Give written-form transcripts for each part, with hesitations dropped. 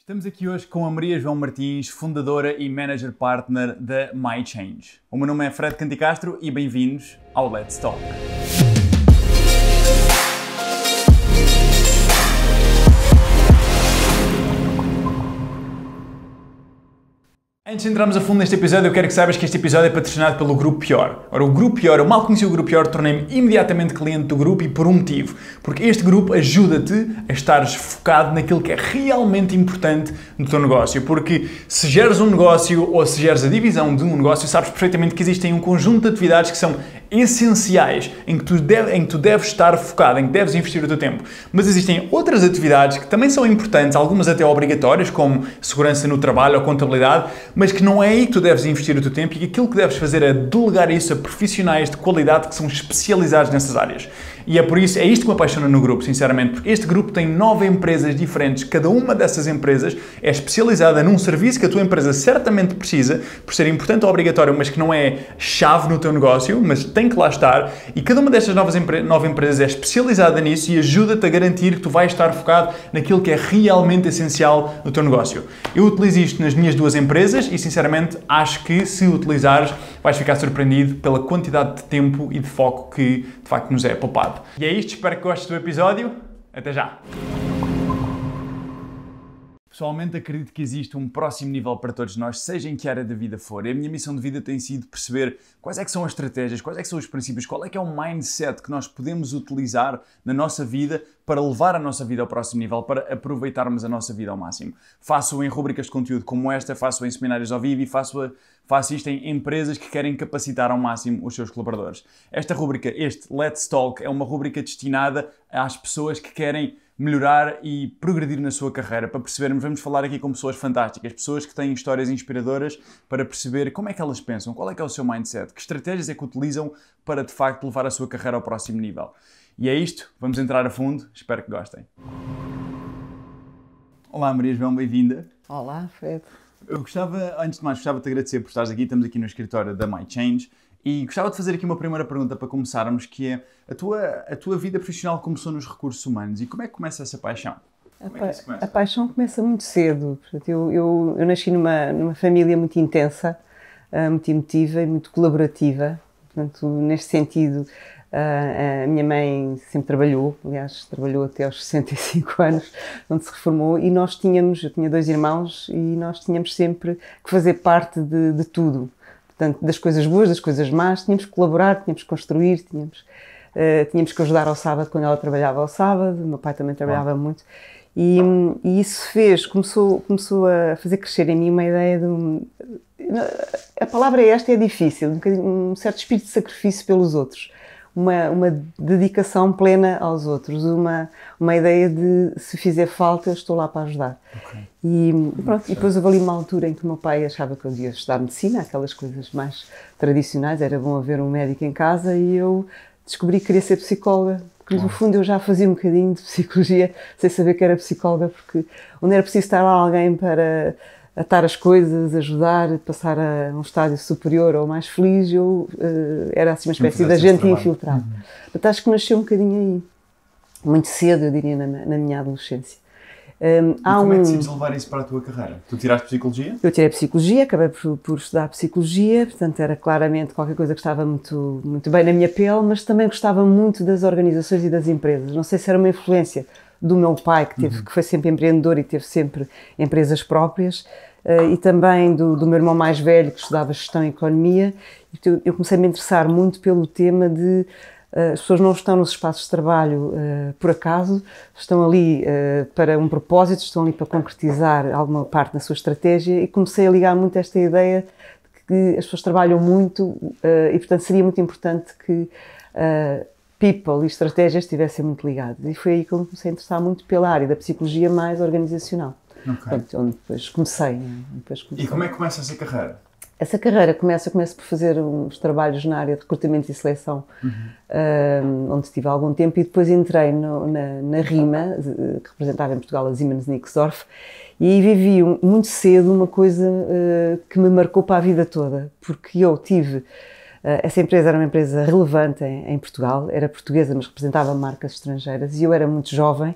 Estamos aqui hoje com a Maria João Martins, fundadora e manager partner da MyChange. O meu nome é Fred Canticastro e bem-vindos ao Let's Talk. Antes de entrarmos a fundo neste episódio, eu quero que saibas que este episódio é patrocinado pelo Grupo Pior. Ora, o Grupo Pior, eu mal conheci o Grupo Pior, tornei-me imediatamente cliente do grupo e por um motivo. Porque este grupo ajuda-te a estares focado naquilo que é realmente importante no teu negócio. Porque se geres um negócio ou se geres a divisão de um negócio, sabes perfeitamente que existem um conjunto de atividades que são essenciais, em que tu deves estar focado, em que deves investir o teu tempo. Mas existem outras atividades que também são importantes, algumas até obrigatórias, como segurança no trabalho ou contabilidade, mas que não é aí que tu deves investir o teu tempo e que aquilo que deves fazer é delegar isso a profissionais de qualidade que são especializados nessas áreas. E é isto que me apaixona no grupo, sinceramente, porque este grupo tem 9 empresas diferentes, cada uma dessas empresas é especializada num serviço que a tua empresa certamente precisa, por ser importante ou obrigatório, mas que não é chave no teu negócio, mas tem que lá estar, e cada uma destas 9 empresas é especializada nisso e ajuda-te a garantir que tu vais estar focado naquilo que é realmente essencial no teu negócio. Eu utilizo isto nas minhas 2 empresas e, sinceramente, acho que se utilizares, vais ficar surpreendido pela quantidade de tempo e de foco que, de facto, nos é poupado. E é isto, espero que gostes do episódio. Até já! Pessoalmente, acredito que existe um próximo nível para todos nós, seja em que área da vida for. E a minha missão de vida tem sido perceber quais é que são as estratégias, quais é que são os princípios, qual é que é o mindset que nós podemos utilizar na nossa vida para levar a nossa vida ao próximo nível, para aproveitarmos a nossa vida ao máximo. Faço em rubricas de conteúdo como esta, faço em seminários ao vivo e faço isto em empresas que querem capacitar ao máximo os seus colaboradores. Esta rubrica, este Let's Talk, é uma rubrica destinada às pessoas que querem melhorar e progredir na sua carreira. Para percebermos, vamos falar aqui com pessoas fantásticas, pessoas que têm histórias inspiradoras para perceber como é que elas pensam, qual é que é o seu mindset, que estratégias é que utilizam para, de facto, levar a sua carreira ao próximo nível. E é isto, vamos entrar a fundo, espero que gostem. Olá Maria João, bem-vinda. Olá, Fred. Antes de mais, gostava de te agradecer por estares aqui, estamos aqui no escritório da MyChange e gostava de fazer aqui uma primeira pergunta para começarmos, que é a tua vida profissional começou nos recursos humanos e como é que começa essa paixão? A paixão começa muito cedo. Portanto, eu nasci numa família muito intensa, muito emotiva e muito colaborativa. Portanto, neste sentido, a minha mãe sempre trabalhou, aliás, trabalhou até aos 65 anos, onde se reformou, e eu tinha 2 irmãos, e nós tínhamos sempre que fazer parte de tudo. Portanto, das coisas boas, das coisas más, tínhamos que colaborar, tínhamos que construir, tínhamos que ajudar ao sábado quando ela trabalhava ao sábado, o meu pai também trabalhava muito, e isso começou a fazer crescer em mim uma ideia a palavra é difícil, um certo espírito de sacrifício pelos outros. Uma dedicação plena aos outros, uma ideia de se fizer falta eu estou lá para ajudar. Okay. E depois houve ali uma altura em que o meu pai achava que eu devia estudar medicina, aquelas coisas mais tradicionais, era bom haver um médico em casa, e eu descobri que queria ser psicóloga, porque no fundo eu já fazia um bocadinho de psicologia sem saber que era psicóloga, porque onde era preciso estar lá alguém para atar as coisas, ajudar, passar a um estádio superior ou mais feliz, eu era assim uma espécie de agente infiltrado. Portanto, acho que nasceu um bocadinho aí, muito cedo, eu diria, na minha adolescência. Como é que decides levar isso para a tua carreira? Tu tiraste Psicologia? Eu tirei Psicologia, acabei por estudar Psicologia, portanto era claramente qualquer coisa que estava muito, muito bem na minha pele, mas também gostava muito das organizações e das empresas. Não sei se era uma influência do meu pai, que foi sempre empreendedor e teve sempre empresas próprias, e também do meu irmão mais velho, que estudava Gestão e Economia. Eu comecei a me interessar muito pelo tema de as pessoas não estão nos espaços de trabalho por acaso, estão ali para um propósito, estão ali para concretizar alguma parte da sua estratégia, e comecei a ligar muito esta ideia de que as pessoas trabalham muito e, portanto, seria muito importante que people e estratégias estivessem muito ligados. E foi aí que eu me comecei a interessar muito pela área da psicologia mais organizacional. Okay. Portanto, onde depois comecei. E como é que começa essa carreira? Essa carreira começo por fazer uns trabalhos na área de recrutamento e seleção, onde estive há algum tempo, e depois entrei na RIMA, que representava em Portugal a Siemens Nixdorf, e aí vivi muito cedo uma coisa que me marcou para a vida toda, porque eu tive... Essa empresa era uma empresa relevante em Portugal, era portuguesa, mas representava marcas estrangeiras, e eu era muito jovem,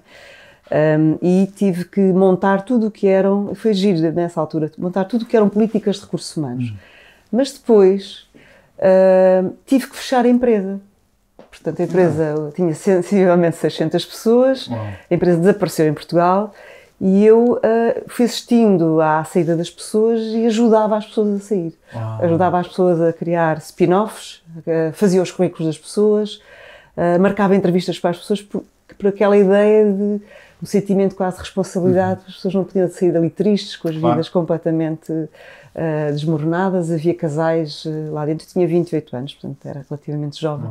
E tive que montar tudo o que eram, foi giro nessa altura, montar tudo o que eram políticas de recursos humanos. Mas depois tive que fechar a empresa. Portanto, a empresa tinha sensivelmente 600 pessoas, a empresa desapareceu em Portugal e eu fui assistindo à saída das pessoas e ajudava as pessoas a sair. Ajudava as pessoas a criar spin-offs, fazia os currículos das pessoas, marcava entrevistas para as pessoas por aquela ideia de um sentimento quase de responsabilidade, as pessoas não podiam sair dali tristes, com as vidas completamente desmoronadas. Havia casais lá dentro, eu tinha 28 anos, portanto era relativamente jovem.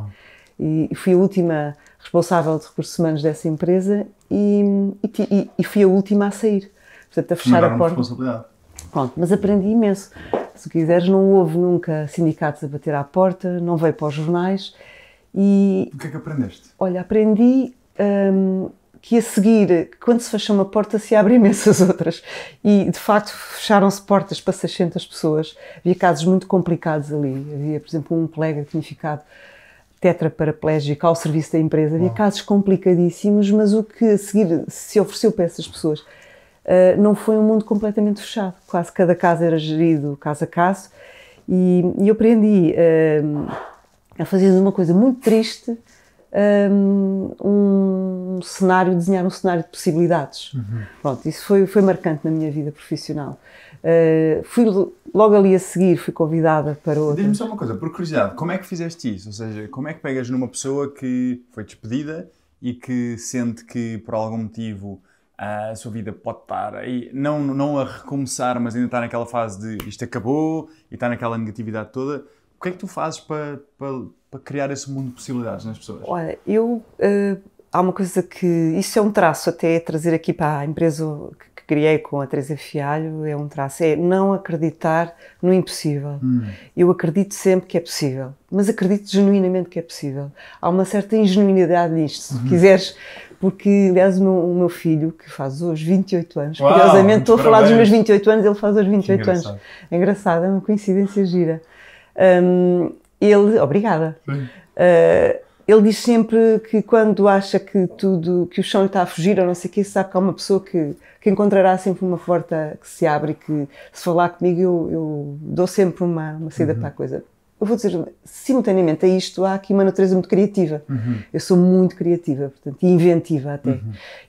E fui a última responsável de recursos humanos dessa empresa e fui a última a sair, portanto a fechar a porta. Responsabilidade. Pronto, mas aprendi imenso. Se quiseres, não houve nunca sindicatos a bater à porta, não veio para os jornais. E o que é que aprendeste? olha, aprendi que a seguir, quando se fecha uma porta, se abrem imensas outras. E, de facto, fecharam-se portas para 600 pessoas. Havia casos muito complicados ali. Havia, por exemplo, um colega que tinha ficado tetraparaplégico ao serviço da empresa. Havia casos complicadíssimos, mas o que a seguir se ofereceu para essas pessoas não foi um mundo completamente fechado. Quase cada caso era gerido caso a caso. E eu aprendi a fazer uma coisa muito triste, desenhar um cenário de possibilidades. Pronto, isso foi marcante na minha vida profissional. Fui logo ali a seguir, fui convidada para outra. Diz-me só uma coisa, por curiosidade, como é que fizeste isso? Ou seja, como é que pegas numa pessoa que foi despedida e que sente que por algum motivo a sua vida pode estar aí, não a recomeçar, mas ainda está naquela fase de isto acabou e está naquela negatividade toda? O que é que tu fazes para criar esse mundo de possibilidades nas pessoas? Olha, há uma coisa que... Isso é um traço até trazer aqui para a empresa que criei com a Teresa Fialho, é um traço, é não acreditar no impossível. Eu acredito sempre que é possível, mas acredito genuinamente que é possível. Há uma certa ingenuidade nisto, se quiseres, porque, aliás, o meu filho, que faz hoje 28 anos, curiosamente estou a falar dos meus 28 anos, ele faz hoje 28 anos. É engraçado, é uma coincidência gira. Obrigada. Ele diz sempre que quando acha que o chão lhe está a fugir ou não sei o quê, sabe que há uma pessoa que encontrará sempre uma porta que se abre e que, se falar comigo, eu dou sempre uma saída para a coisa. Eu vou dizer, simultaneamente a isto, há aqui uma natureza muito criativa. Eu sou muito criativa, portanto, e inventiva até.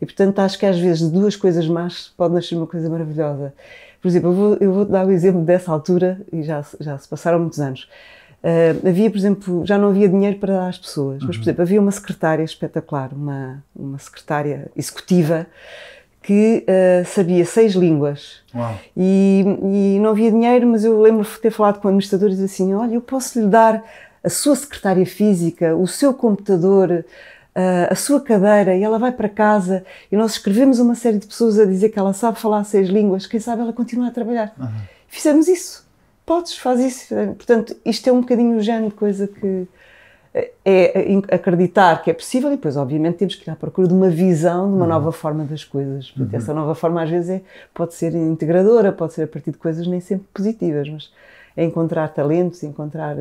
E, portanto, acho que às vezes de duas coisas más pode nascer uma coisa maravilhosa. Por exemplo, eu vou dar o exemplo dessa altura, e já se passaram muitos anos. Havia, por exemplo, já não havia dinheiro para dar às pessoas, mas, por exemplo, havia uma secretária espetacular, uma secretária executiva que sabia 6 línguas. E não havia dinheiro, mas eu lembro de ter falado com o administrador e dizer assim, olha, eu posso lhe dar a sua secretária física, o seu computador, a sua cadeira, e ela vai para casa e nós escrevemos uma série de pessoas a dizer que ela sabe falar 6 línguas, quem sabe ela continua a trabalhar. Fizemos isso. Podes, faz isso. Portanto, isto é um bocadinho o género de coisa que é acreditar que é possível e depois, obviamente, temos que ir à procura de uma visão, de uma nova forma das coisas. Portanto, essa nova forma, às vezes, pode ser integradora, pode ser a partir de coisas nem sempre positivas, mas é encontrar talentos, encontrar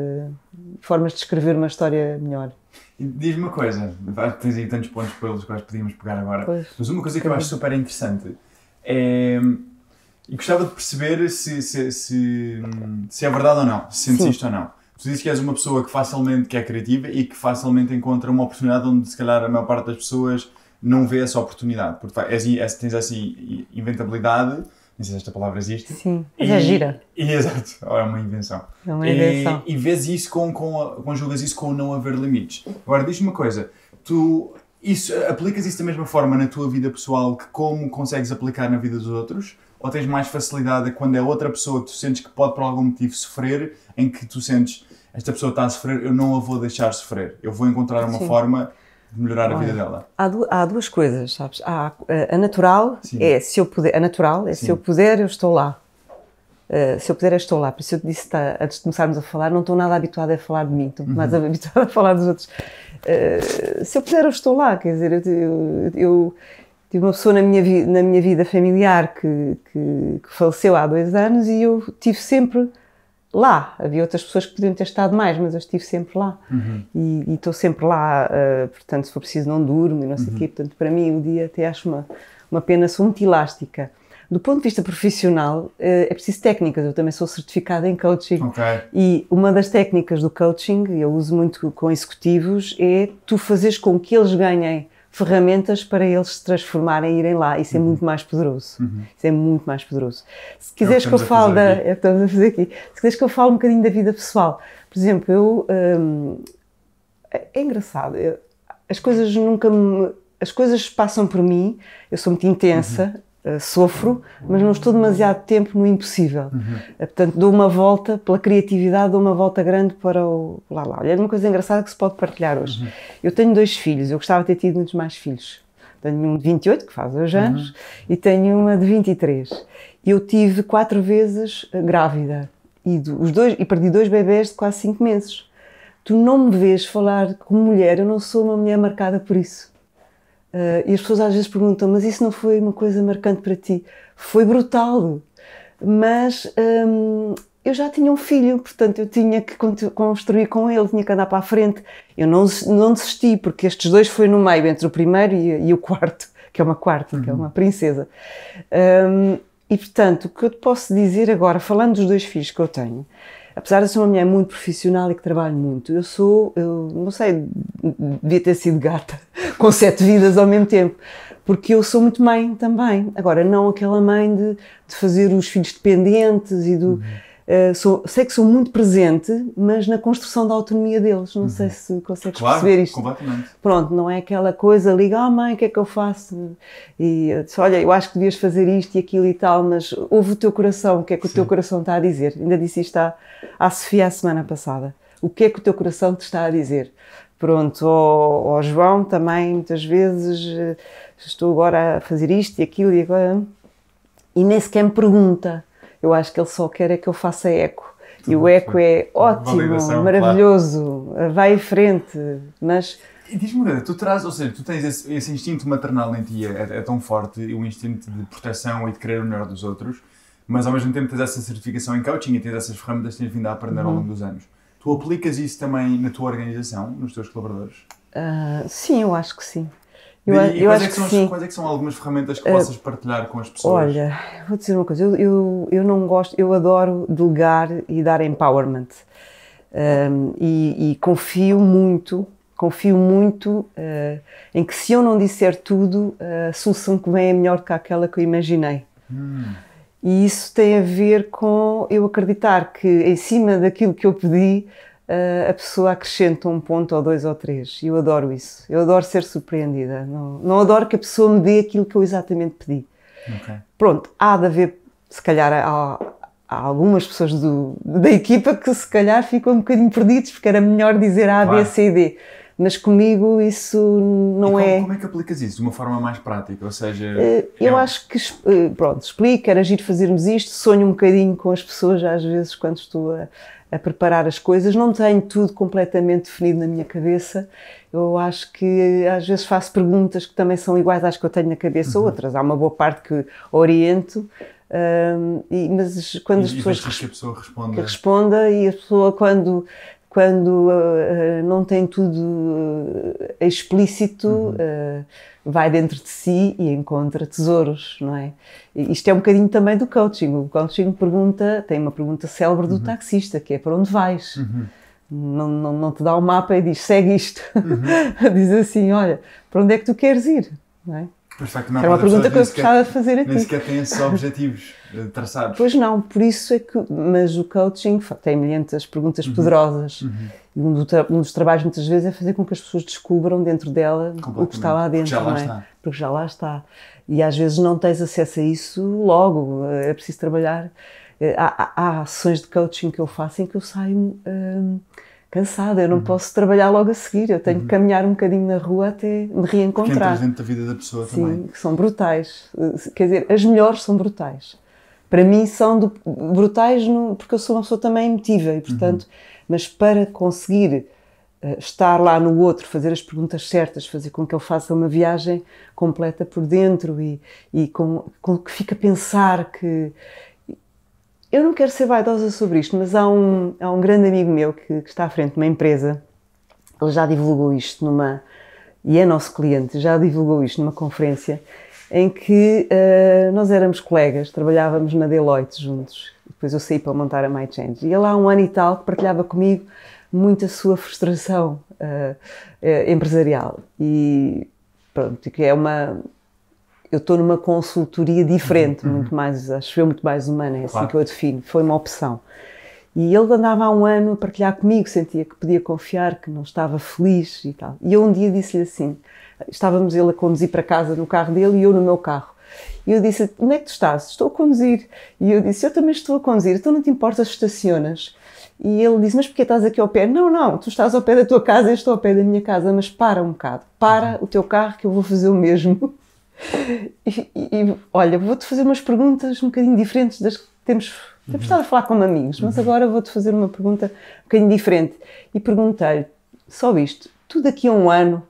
formas de escrever uma história melhor. Diz-me uma coisa, tens aí tantos pontos pelos quais podíamos pegar agora, mas uma coisa que eu acho super interessante é... E gostava de perceber se é verdade ou não, se sentes isto ou não. Tu dizes que és uma pessoa que é criativa e que facilmente encontra uma oportunidade onde, se calhar, a maior parte das pessoas não vê essa oportunidade. Porque tens essa inventabilidade, não sei se esta palavra existe. Sim, mas é gira. Exato, é uma invenção. É uma invenção. E vês isso conjugas isso com o não haver limites. Agora, diz-me uma coisa, aplicas isso da mesma forma na tua vida pessoal que como consegues aplicar na vida dos outros? Ou tens mais facilidade quando é outra pessoa que tu sentes que pode por algum motivo sofrer, em que tu sentes, esta pessoa está a sofrer, eu não a vou deixar sofrer, eu vou encontrar uma forma de melhorar a vida dela? Há duas coisas, sabes? A natural é, se eu puder, se eu puder, eu estou lá. Se eu puder, eu estou lá. Por isso eu te disse, antes de começarmos a falar, não estou nada habituada a falar de mim, estou mais habituada a falar dos outros. Se eu puder, eu estou lá, quer dizer, eu tive uma pessoa na minha vida familiar que faleceu há 2 anos e eu estive sempre lá. Havia outras pessoas que podiam ter estado mais, mas eu estive sempre lá. E estou sempre lá, portanto, se for preciso não durmo e não sei o quê. Portanto, para mim o dia até acho uma pena, sou muito elástica. Do ponto de vista profissional, é preciso técnicas. Eu também sou certificada em coaching. Okay. E uma das técnicas do coaching, eu uso muito com executivos, é tu fazeres com que eles ganhem ferramentas para eles se transformarem e irem lá. Isso é muito mais poderoso. Isso é muito mais poderoso. Se quiseres que eu fale é o que estamos a fazer aqui. Se quiseres que eu fale um bocadinho da vida pessoal. Por exemplo, é engraçado. As coisas passam por mim. Eu sou muito intensa. Sofro, mas não estou demasiado tempo no impossível. Portanto, dou uma volta pela criatividade, dou uma volta grande para o lá. Olha, é uma coisa engraçada que se pode partilhar hoje. Eu tenho 2 filhos, eu gostava de ter tido muitos mais filhos. Tenho um de 28, que faz hoje anos, e tenho uma de 23. Eu tive 4 vezes grávida e perdi 2 bebés de quase 5 meses. Tu não me vês falar como mulher, eu não sou uma mulher marcada por isso. E as pessoas às vezes perguntam, mas isso não foi uma coisa marcante para ti? Foi brutal, mas eu já tinha um filho, portanto eu tinha que construir com ele, tinha que andar para a frente. Eu não desisti, porque estes 2 foi no meio, entre o primeiro e o quarto, que é uma quarta, que é uma princesa. E portanto, o que eu te posso dizer agora, falando dos 2 filhos que eu tenho, apesar de ser uma mulher muito profissional e que trabalho muito, eu não sei, devia ter sido gata, com 7 vidas ao mesmo tempo, porque eu sou muito mãe também. Agora, não aquela mãe de fazer os filhos dependentes e sei que sou muito presente, mas na construção da autonomia deles. Não sei se consegues perceber isto. Completamente. Pronto, não é aquela coisa, liga, mãe, o que é que eu faço? E eu disse, olha, eu acho que devias fazer isto e aquilo e tal, mas ouve o teu coração, o que é que o teu coração está a dizer? Ainda disse isto à Sofia a semana passada. O que é que o teu coração te está a dizer? Pronto, ao João também, muitas vezes, estou agora a fazer isto e aquilo e agora... E nem sequer me pergunta. Eu acho que ele só quer é que eu faça eco. E o eco é ótimo, maravilhoso, claro. Vai em frente, mas... E diz-me, tu tens esse instinto maternal em ti, é tão forte, o instinto de proteção e de querer o melhor dos outros, mas ao mesmo tempo tens essa certificação em coaching e tens essas ferramentas que tens vindo a aprender ao longo dos anos. Tu aplicas isso também na tua organização, nos teus colaboradores? Sim, eu acho que sim. Quais é que são algumas ferramentas que possas partilhar com as pessoas? Olha, vou dizer uma coisa, eu não gosto, eu adoro delegar e dar empowerment. E confio muito em que se eu não disser tudo, a solução que vem é melhor do que aquela que eu imaginei. E isso tem a ver com eu acreditar que em cima daquilo que eu pedi, a pessoa acrescenta um ponto ou 2 ou 3. E eu adoro isso. Eu adoro ser surpreendida. Não adoro que a pessoa me dê aquilo que eu exatamente pedi. Okay. Pronto, há de haver, se calhar, há algumas pessoas da equipa que se calhar ficam um bocadinho perdidos porque era melhor dizer A, claro. B, C e D. Mas comigo isso não é... Como é que aplicas isso de uma forma mais prática? Ou seja... Eu acho que, pronto, explico, era giro fazermos isto, sonho um bocadinho com as pessoas às vezes quando estou a preparar as coisas, não tenho tudo completamente definido na minha cabeça, eu acho que às vezes faço perguntas que também são iguais às que eu tenho na cabeça, outras, há uma boa parte que oriento, mas quando as pessoas... que a pessoa responda. Que responda e a pessoa quando não tem tudo explícito, vai dentro de si e encontra tesouros, não é? Isto é um bocadinho também do coaching. O coaching tem uma pergunta célebre do taxista, que é para onde vais? Não te dá o mapa e diz, segue isto. Diz assim, olha, para onde é que tu queres ir? Não é? Perfeito, era uma pergunta que eu gostava de fazer a ti. Nem sequer tem esses objetivos traçados. Pois não, por isso é que... Mas o coaching tem milhares de perguntas poderosas. Um dos trabalhos muitas vezes é fazer com que as pessoas descubram dentro dela o que está lá dentro. Porque já lá está. E às vezes não tens acesso a isso logo. É preciso trabalhar. Há sessões de coaching que eu faço em que eu saio... cansada, eu não posso trabalhar logo a seguir, eu tenho que caminhar um bocadinho na rua até me reencontrar. Porque dentro da vida da pessoa também. Sim, que são brutais. Quer dizer, as melhores são brutais. Para mim são brutais porque eu sou uma pessoa também emotiva e, portanto, mas para conseguir estar lá no outro, fazer as perguntas certas, fazer com que ele faça uma viagem completa por dentro e com que fique a pensar que... Eu não quero ser vaidosa sobre isto, mas há um grande amigo meu que está à frente de uma empresa, ele já divulgou isto e é nosso cliente, já divulgou isto numa conferência, em que nós éramos colegas, trabalhávamos na Deloitte juntos. Depois eu saí para montar a MyChange. E ele há 1 ano e tal que partilhava comigo muito a sua frustração empresarial. E pronto, que é uma... Eu estou numa consultoria diferente, muito mais, acho eu, muito mais humana, é assim que eu a defino. Foi uma opção. E ele andava há 1 ano a partilhar comigo, sentia que podia confiar, que não estava feliz e tal. E eu um dia disse-lhe assim, estávamos ele a conduzir para casa no carro dele e eu no meu carro. E eu disse, onde é que tu estás? Estou a conduzir. E eu disse, eu também estou a conduzir, então não te importas, estacionas? E ele disse, mas porquê estás aqui ao pé? Não, não, tu estás ao pé da tua casa, eu estou ao pé da minha casa, mas para um bocado. Para o teu carro que eu vou fazer o mesmo. E olha, vou-te fazer umas perguntas um bocadinho diferentes das que temos estado a falar como amigos, mas agora vou-te fazer uma pergunta um bocadinho diferente. E perguntei-lhe, só isto, tu daqui a 1 ano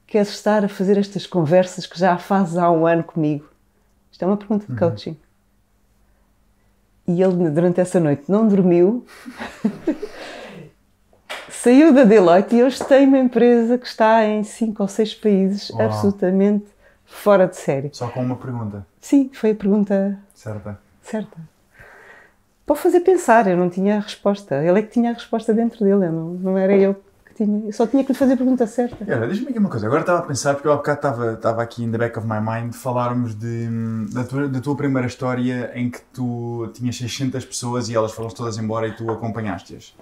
queres estar a fazer estas conversas que já fazes há 1 ano comigo? Isto é uma pergunta de coaching. E ele, durante essa noite, não dormiu, saiu da Deloitte e hoje tem uma empresa que está em 5 ou 6 países, absolutamente fora de série. Só com uma pergunta? Sim, foi a pergunta certa. Para fazer pensar, eu não tinha a resposta. Ele é que tinha a resposta dentro dele, não era eu que tinha. Eu só tinha que lhe fazer a pergunta certa. E olha, diz-me aqui uma coisa. Agora estava a pensar, porque eu há bocado estava aqui in the back of my mind, falarmos da tua primeira história em que tu tinhas 600 pessoas e elas foram-se todas embora e tu acompanhaste-as.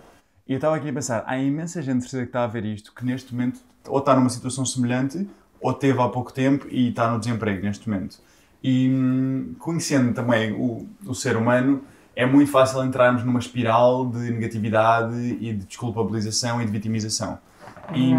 E eu estava aqui a pensar, há imensa gente que está a ver isto, que neste momento ou está numa situação semelhante, ou teve há pouco tempo e está no desemprego neste momento. E conhecendo também o ser humano, é muito fácil entrarmos numa espiral de negatividade e de desculpabilização e de vitimização. E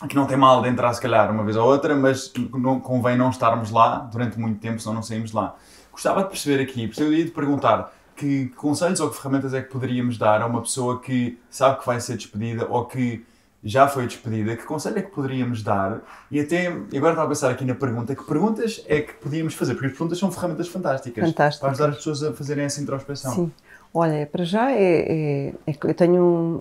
que não tem mal de entrar, se calhar, uma vez ou outra, mas não, convém não estarmos lá durante muito tempo, senão não saímos de lá. Gostava de perceber aqui, gostaria de perguntar que conselhos ou que ferramentas é que poderíamos dar a uma pessoa que sabe que vai ser despedida ou que já foi despedida, que conselho é que poderíamos dar? E agora estava a pensar aqui na pergunta, que perguntas é que podíamos fazer? Porque as perguntas são ferramentas fantásticas. Para ajudar as pessoas a fazerem essa introspeção. Sim. Olha, para já eu tenho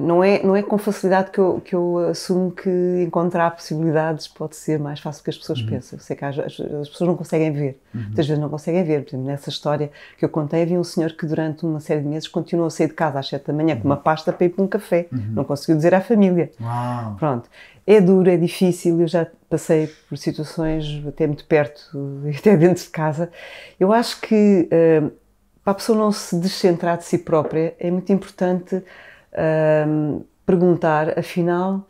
não é com facilidade que eu assumo que encontrar possibilidades pode ser mais fácil do que as pessoas pensam. Eu sei que as pessoas não conseguem ver. Muitas vezes não conseguem ver. Por exemplo, nessa história que eu contei, havia um senhor que durante uma série de meses continuou a sair de casa às 7 da manhã com uma pasta para ir para um café. Não conseguiu dizer à família. Uau. Pronto. É duro, é difícil. Eu já passei por situações até muito perto, até dentro de casa. Eu acho que para a pessoa não se descentrar de si própria, é muito importante perguntar, afinal,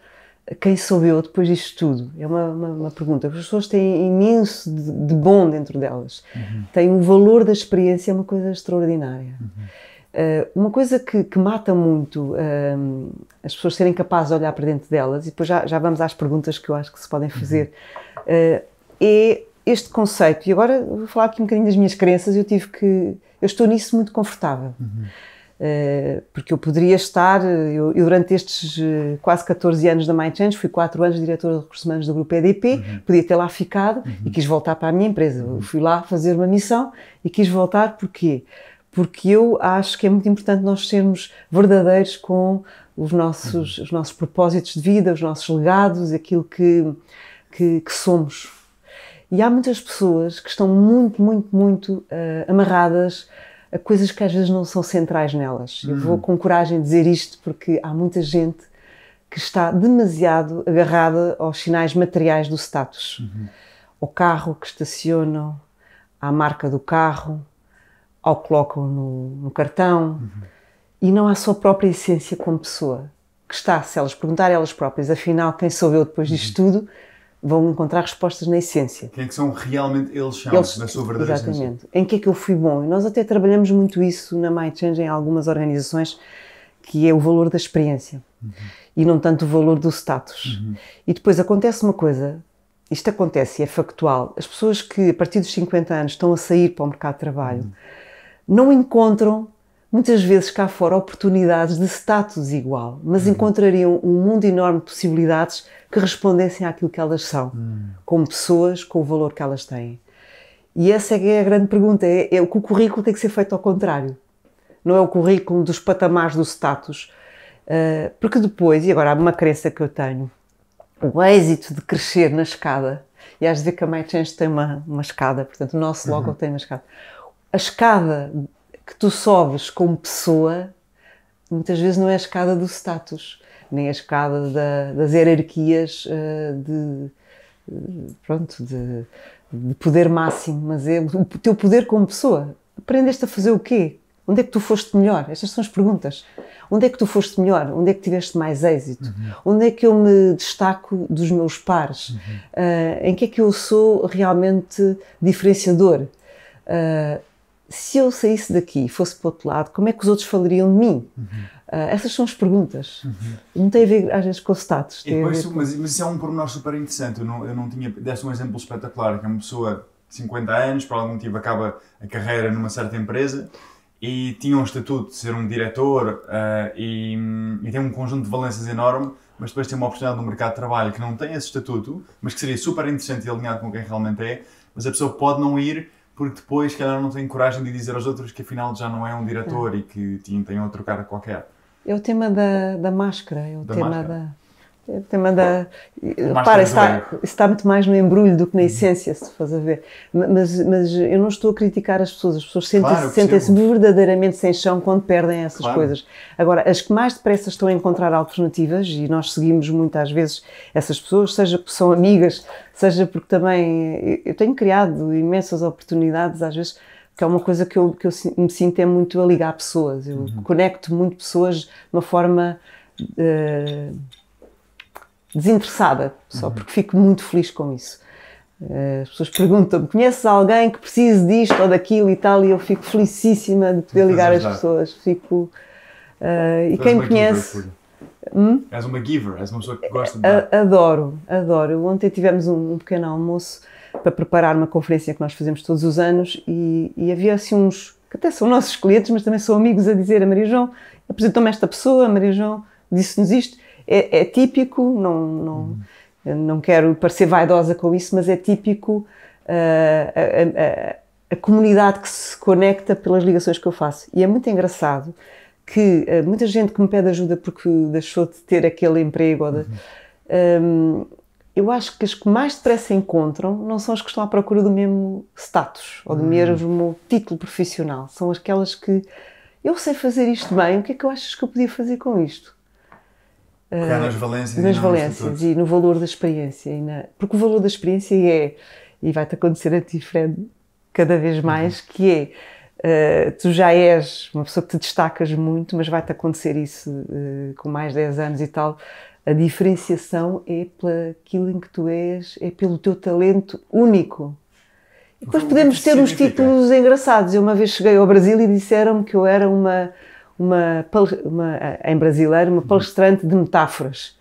quem sou eu depois disto tudo? É uma pergunta. As pessoas têm imenso de bom dentro delas. Têm o valor da experiência, é uma coisa extraordinária. Uma coisa que mata muito as pessoas serem capazes de olhar para dentro delas, e depois já vamos às perguntas que eu acho que se podem fazer, é este conceito. E agora vou falar aqui um bocadinho das minhas crenças. Eu estou nisso muito confortável. Porque eu poderia estar, eu durante estes quase 14 anos da MyChange, fui 4 anos diretora de recursos humanos do grupo EDP, podia ter lá ficado e quis voltar para a minha empresa. Eu fui lá fazer uma missão e quis voltar. Porquê? Porque eu acho que é muito importante nós sermos verdadeiros com os nossos propósitos de vida, os nossos legados, aquilo que somos. E há muitas pessoas que estão muito amarradas a coisas que às vezes não são centrais nelas. Eu vou com coragem dizer isto porque há muita gente que está demasiado agarrada aos sinais materiais do status. Ao carro que estacionam, à marca do carro, ao que colocam no cartão, e não à sua própria essência como pessoa, que está, se elas perguntarem a elas próprias, afinal, quem sou eu depois disto tudo, vão encontrar respostas na essência. Quem é que são realmente eles, na sua verdadeira essência. Exatamente. Em que é que eu fui bom? E nós até trabalhamos muito isso na MyChange em algumas organizações, que é o valor da experiência e não tanto o valor do status. E depois acontece uma coisa, isto acontece e é factual, as pessoas que a partir dos 50 anos estão a sair para o mercado de trabalho não encontram muitas vezes cá fora oportunidades de status igual, mas encontrariam um mundo enorme de possibilidades que respondessem àquilo que elas são, como pessoas, com o valor que elas têm. E essa é a grande pergunta, é que o currículo tem que ser feito ao contrário. Não é o currículo dos patamares do status, porque depois, e agora há uma crença que eu tenho, o êxito de crescer na escada E has de ver que a MyChange tem uma escada, portanto o nosso logo tem uma escada. A escada que tu sobes como pessoa, muitas vezes não é a escada do status, nem a escada das hierarquias de poder máximo, mas é o teu poder como pessoa. Aprendeste a fazer o quê? Onde é que tu foste melhor? Estas são as perguntas. Onde é que tu foste melhor? Onde é que tiveste mais êxito? Onde é que eu me destaco dos meus pares? Em que é que eu sou realmente diferenciador? Se eu saísse daqui e fosse para o outro lado, como é que os outros falariam de mim? Essas são as perguntas. Não tem a ver, às vezes, com status. E depois, mas isso é um pormenor super interessante. Eu não tinha... Deste um exemplo espetacular, que é uma pessoa de 50 anos, por algum motivo acaba a carreira numa certa empresa e tinha um estatuto de ser um diretor e tem um conjunto de valências enorme, mas depois tem uma oportunidade no mercado de trabalho que não tem esse estatuto, mas que seria super interessante e alinhado com quem realmente é, mas a pessoa pode não ir porque depois, se calhar, não tem coragem de dizer aos outros que afinal já não é um diretor e que tem outro cara qualquer. É o tema da máscara, é o tema da... Repara, Repara, está muito mais no embrulho do que na essência, se fores a ver. Mas eu não estou a criticar as pessoas sentem-se verdadeiramente sem chão quando perdem essas coisas. Agora, as que mais depressa estão a encontrar alternativas, e nós seguimos muitas vezes essas pessoas, seja porque são amigas, seja porque também eu tenho criado imensas oportunidades, às vezes, que é uma coisa que eu me sinto é muito a ligar pessoas. Eu conecto muito pessoas de uma forma desinteressada, só porque fico muito feliz com isso. As pessoas perguntam-me, conheces alguém que precise disto ou daquilo e tal, e eu fico felicíssima de poder ligar as pessoas. Fico... e quem me conhece... És uma giver, és uma pessoa que gosta de... Adoro. Ontem tivemos um pequeno almoço para preparar uma conferência que nós fazemos todos os anos e havia assim uns, que até são nossos clientes, mas também são amigos, a dizer: a Maria João apresentou-me esta pessoa, a Maria João disse-nos isto. É típico, não quero parecer vaidosa com isso, mas é típico a comunidade que se conecta pelas ligações que eu faço. E é muito engraçado que muita gente que me pede ajuda porque deixou de ter aquele emprego, eu acho que as que mais depressa encontram não são as que estão à procura do mesmo status ou do mesmo título profissional. São aquelas que eu sei fazer isto bem, o que é que eu achas que eu podia fazer com isto? Pegar nas valências e no valor da experiência. Porque o valor da experiência e vai-te acontecer a ti, Fred, cada vez mais, que tu já és uma pessoa que te destacas muito, mas vai-te acontecer isso com mais de 10 anos e tal. A diferenciação é pelaquilo em que tu és, é pelo teu talento único. E depois podemos ter uns títulos engraçados. Eu uma vez cheguei ao Brasil e disseram-me que eu era em brasileiro, uma palestrante de metáforas.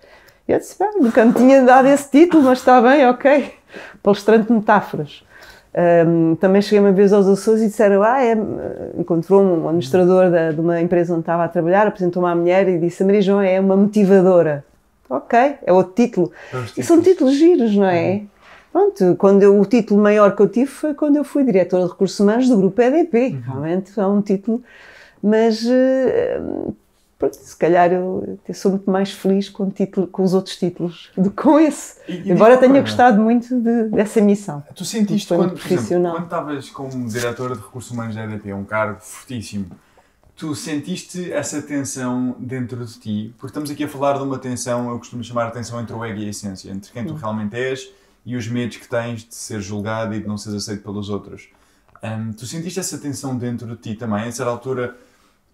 E eu disse: nunca me tinha dado esse título, mas está bem, ok. Palestrante de metáforas. Também cheguei uma vez aos Açores e disseram: encontrou um administrador de uma empresa onde estava a trabalhar, apresentou-me à mulher e disse: a Maria João é uma motivadora. Ok, é outro título. E são títulos giros, não é? Pronto, o título maior que eu tive foi quando eu fui diretora de recursos humanos do grupo EDP. Realmente é um título, mas pronto, se calhar eu sou muito mais feliz com os outros títulos do que com esse. Embora tenha gostado muito dessa missão. Tu sentiste quando estavas como diretora de recursos humanos da EDP, um cargo fortíssimo, tu sentiste essa tensão dentro de ti? Porque estamos aqui a falar de uma tensão, eu costumo chamar a tensão entre o ego e a essência, entre quem tu realmente és e os medos que tens de ser julgado e de não seres aceito pelos outros. Tu sentiste essa tensão dentro de ti também? A certa altura,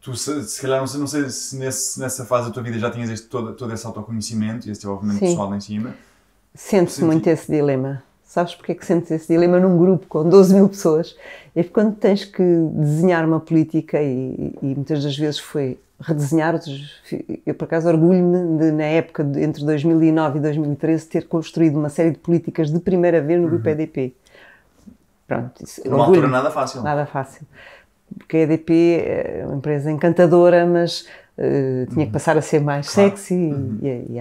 tu se calhar, não sei se nessa fase da tua vida já tinhas todo esse autoconhecimento e esse desenvolvimento pessoal lá em cima. Sente-se muito esse dilema. Sabes porque é que sentes esse dilema num grupo com 12 mil pessoas? É porque quando tens que desenhar uma política, e muitas das vezes foi redesenhar, eu por acaso orgulho-me de, na época entre 2009 e 2013, ter construído uma série de políticas de primeira vez no grupo EDP. Pronto, numa altura nada fácil. Nada fácil. Porque a EDP é uma empresa encantadora, mas tinha que passar a ser mais sexy e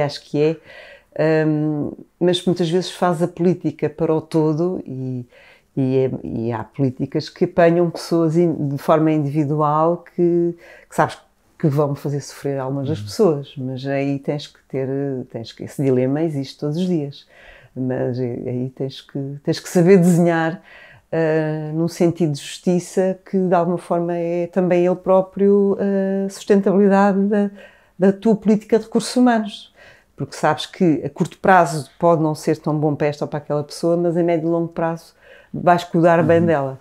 acho que é. Mas muitas vezes faz a política para o todo e há políticas que apanham pessoas de forma individual que sabes que vão fazer sofrer algumas das pessoas, mas aí tens que esse dilema existe todos os dias. mas aí tens que saber desenhar num sentido de justiça que de alguma forma é também ele próprio a sustentabilidade da tua política de recursos humanos. Porque sabes que a curto prazo pode não ser tão bom para esta ou para aquela pessoa, mas a médio e longo prazo vais cuidar bem dela.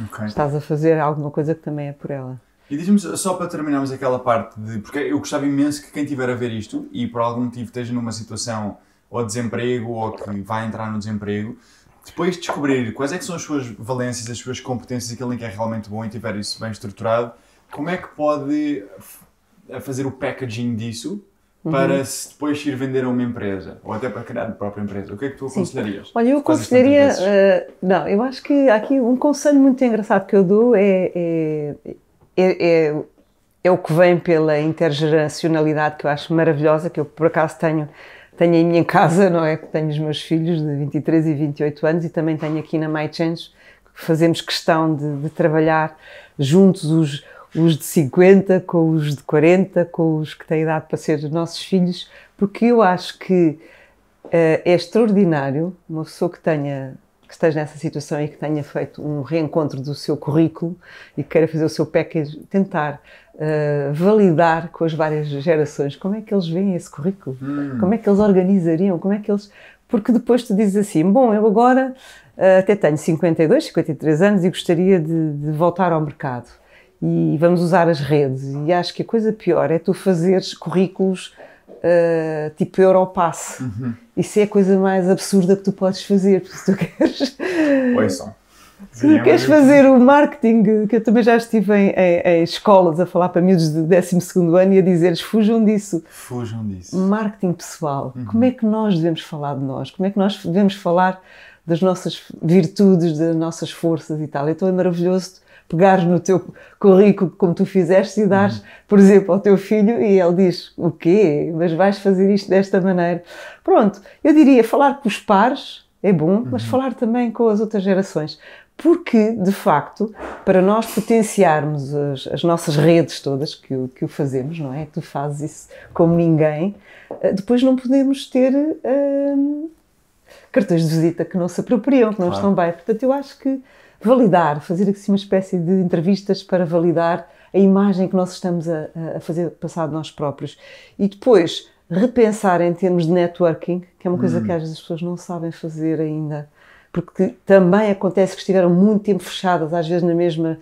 Okay. Estás a fazer alguma coisa que também é por ela. E diz-me, só para terminarmos aquela parte porque eu gostava imenso que quem estiver a ver isto e por algum motivo esteja numa situação ou de desemprego ou que vai entrar no desemprego, depois de descobrir quais é que são as suas valências, as suas competências, aquilo em que é realmente bom e tiver isso bem estruturado, como é que pode fazer o packaging disso para se depois ir vender a uma empresa ou até para criar a própria empresa? O que é que tu aconselharias? Olha, eu aconselharia... não, eu acho que há aqui um conselho muito engraçado que eu dou é o que vem pela intergeracionalidade, que eu acho maravilhosa, que eu por acaso tenho em minha casa, não é? Tenho os meus filhos de 23 e 28 anos e também tenho aqui na MyChange, que fazemos questão de trabalhar juntos os de 50 com os de 40, com os que têm idade para ser os nossos filhos, porque eu acho que é extraordinário uma pessoa que esteja nessa situação e que tenha feito um reencontro do seu currículo e que queira fazer o seu package, tentar validar com as várias gerações como é que eles veem esse currículo, como é que eles organizariam, porque depois tu dizes assim, bom, eu agora até tenho 52, 53 anos e gostaria de voltar ao mercado. E vamos usar as redes. E acho que a coisa pior é tu fazeres currículos tipo Europass. Isso é a coisa mais absurda que tu podes fazer. Porque se tu queres... Se tu queres fazer o marketing, que eu também já estive em escolas a falar para miúdos de 12º ano e a dizer-lhes fujam disso. Fujam disso. Marketing pessoal. Como é que nós devemos falar de nós? Como é que nós devemos falar das nossas virtudes, das nossas forças e tal? Então é maravilhoso pegares no teu currículo, como tu fizeste, e dares, por exemplo, ao teu filho e ele diz, o quê? Mas vais fazer isto desta maneira. Pronto, eu diria, falar com os pares é bom, mas falar também com as outras gerações. Porque, de facto, para nós potenciarmos as nossas redes todas, que o fazemos, não é? Tu fazes isso como ninguém, depois não podemos ter cartões de visita que não se apropriam, que não estão bem. Portanto, eu acho que validar, fazer assim uma espécie de entrevistas para validar a imagem que nós estamos a fazer passar de nós próprios. E depois repensar em termos de networking, que é uma coisa que às vezes as pessoas não sabem fazer ainda. Porque também acontece que estiveram muito tempo fechadas, às vezes na mesma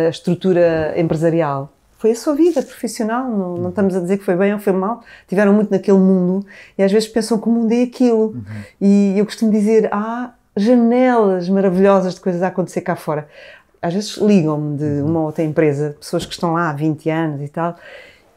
estrutura empresarial. Foi a sua vida profissional, não estamos a dizer que foi bem ou foi mal, tiveram muito naquele mundo e às vezes pensam que o mundo é aquilo. E eu costumo dizer, há janelas maravilhosas de coisas a acontecer cá fora. Às vezes ligam-me de uma outra empresa, pessoas que estão lá há 20 anos e tal,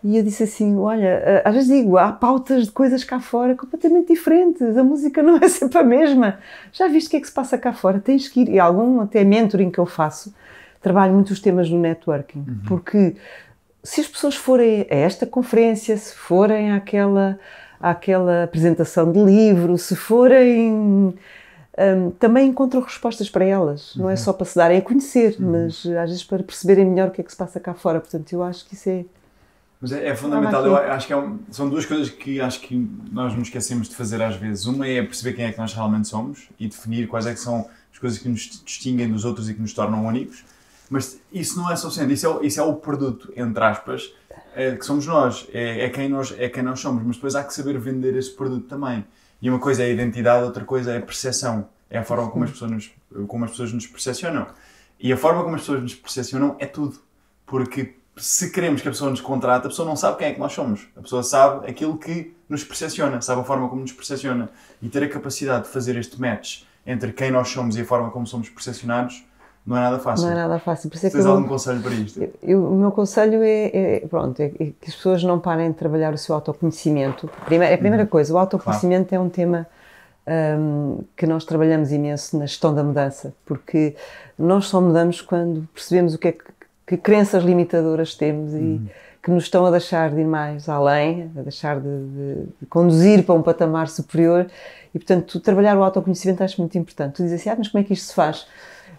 e eu disse assim, olha, às vezes digo, há pautas de coisas cá fora completamente diferentes, a música não é sempre a mesma. Já viste o que é que se passa cá fora? Tens que ir, e algum até mentoring que eu faço, trabalho muito os temas do networking, porque se as pessoas forem a esta conferência, se forem àquela apresentação de livro, se forem... também encontram respostas para elas, não é só para se darem a conhecer, mas às vezes para perceberem melhor o que é que se passa cá fora. Portanto, eu acho que isso é... Mas é fundamental, eu acho que são duas coisas que acho que nós nos esquecemos de fazer às vezes. Uma é perceber quem é que nós realmente somos e definir quais é que são as coisas que nos distinguem dos outros e que nos tornam únicos. Mas isso não é suficiente, isso é o produto, entre aspas, que somos nós, é quem nós somos, mas depois há que saber vender esse produto também. E uma coisa é a identidade, outra coisa é a percepção, é a forma como as pessoas nos percepcionam. E a forma como as pessoas nos percepcionam é tudo, porque se queremos que a pessoa nos contrate, a pessoa não sabe quem é que nós somos, a pessoa sabe aquilo que nos percepciona, sabe a forma como nos percepciona. E ter a capacidade de fazer este match entre quem nós somos e a forma como somos percepcionados não é nada fácil. Não é nada fácil. Por isso é que tens algum conselho para isto? O meu conselho é que as pessoas não parem de trabalhar o seu autoconhecimento. A primeira coisa, o autoconhecimento é um tema que nós trabalhamos imenso na gestão da mudança, porque nós só mudamos quando percebemos o que é que crenças limitadoras temos e que nos estão a deixar de ir mais além, a deixar de conduzir para um patamar superior. E, portanto, trabalhar o autoconhecimento acho muito importante. Tu dizes assim, mas como é que isto se faz?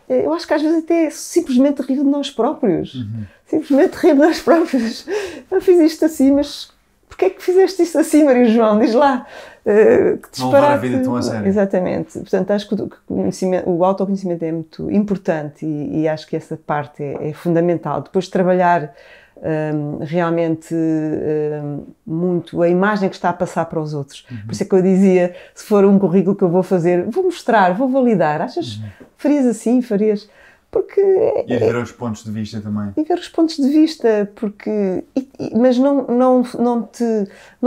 Eu acho que às vezes até é simplesmente rir de nós próprios. Simplesmente rir de nós próprios. Eu fiz isto assim, mas porquê é que fizeste isto assim, Maria João? Diz lá. Que disparate. Não levar a vida tão a sério. Exatamente. Portanto, acho que o autoconhecimento é muito importante e acho que essa parte é fundamental. Depois de trabalhar realmente muito a imagem que está a passar para os outros. Por isso é que eu dizia, se for um currículo que eu vou fazer, vou mostrar, vou validar. Achas, farias assim, farias... Porque e ver os pontos de vista também. E ver os pontos de vista, porque... mas não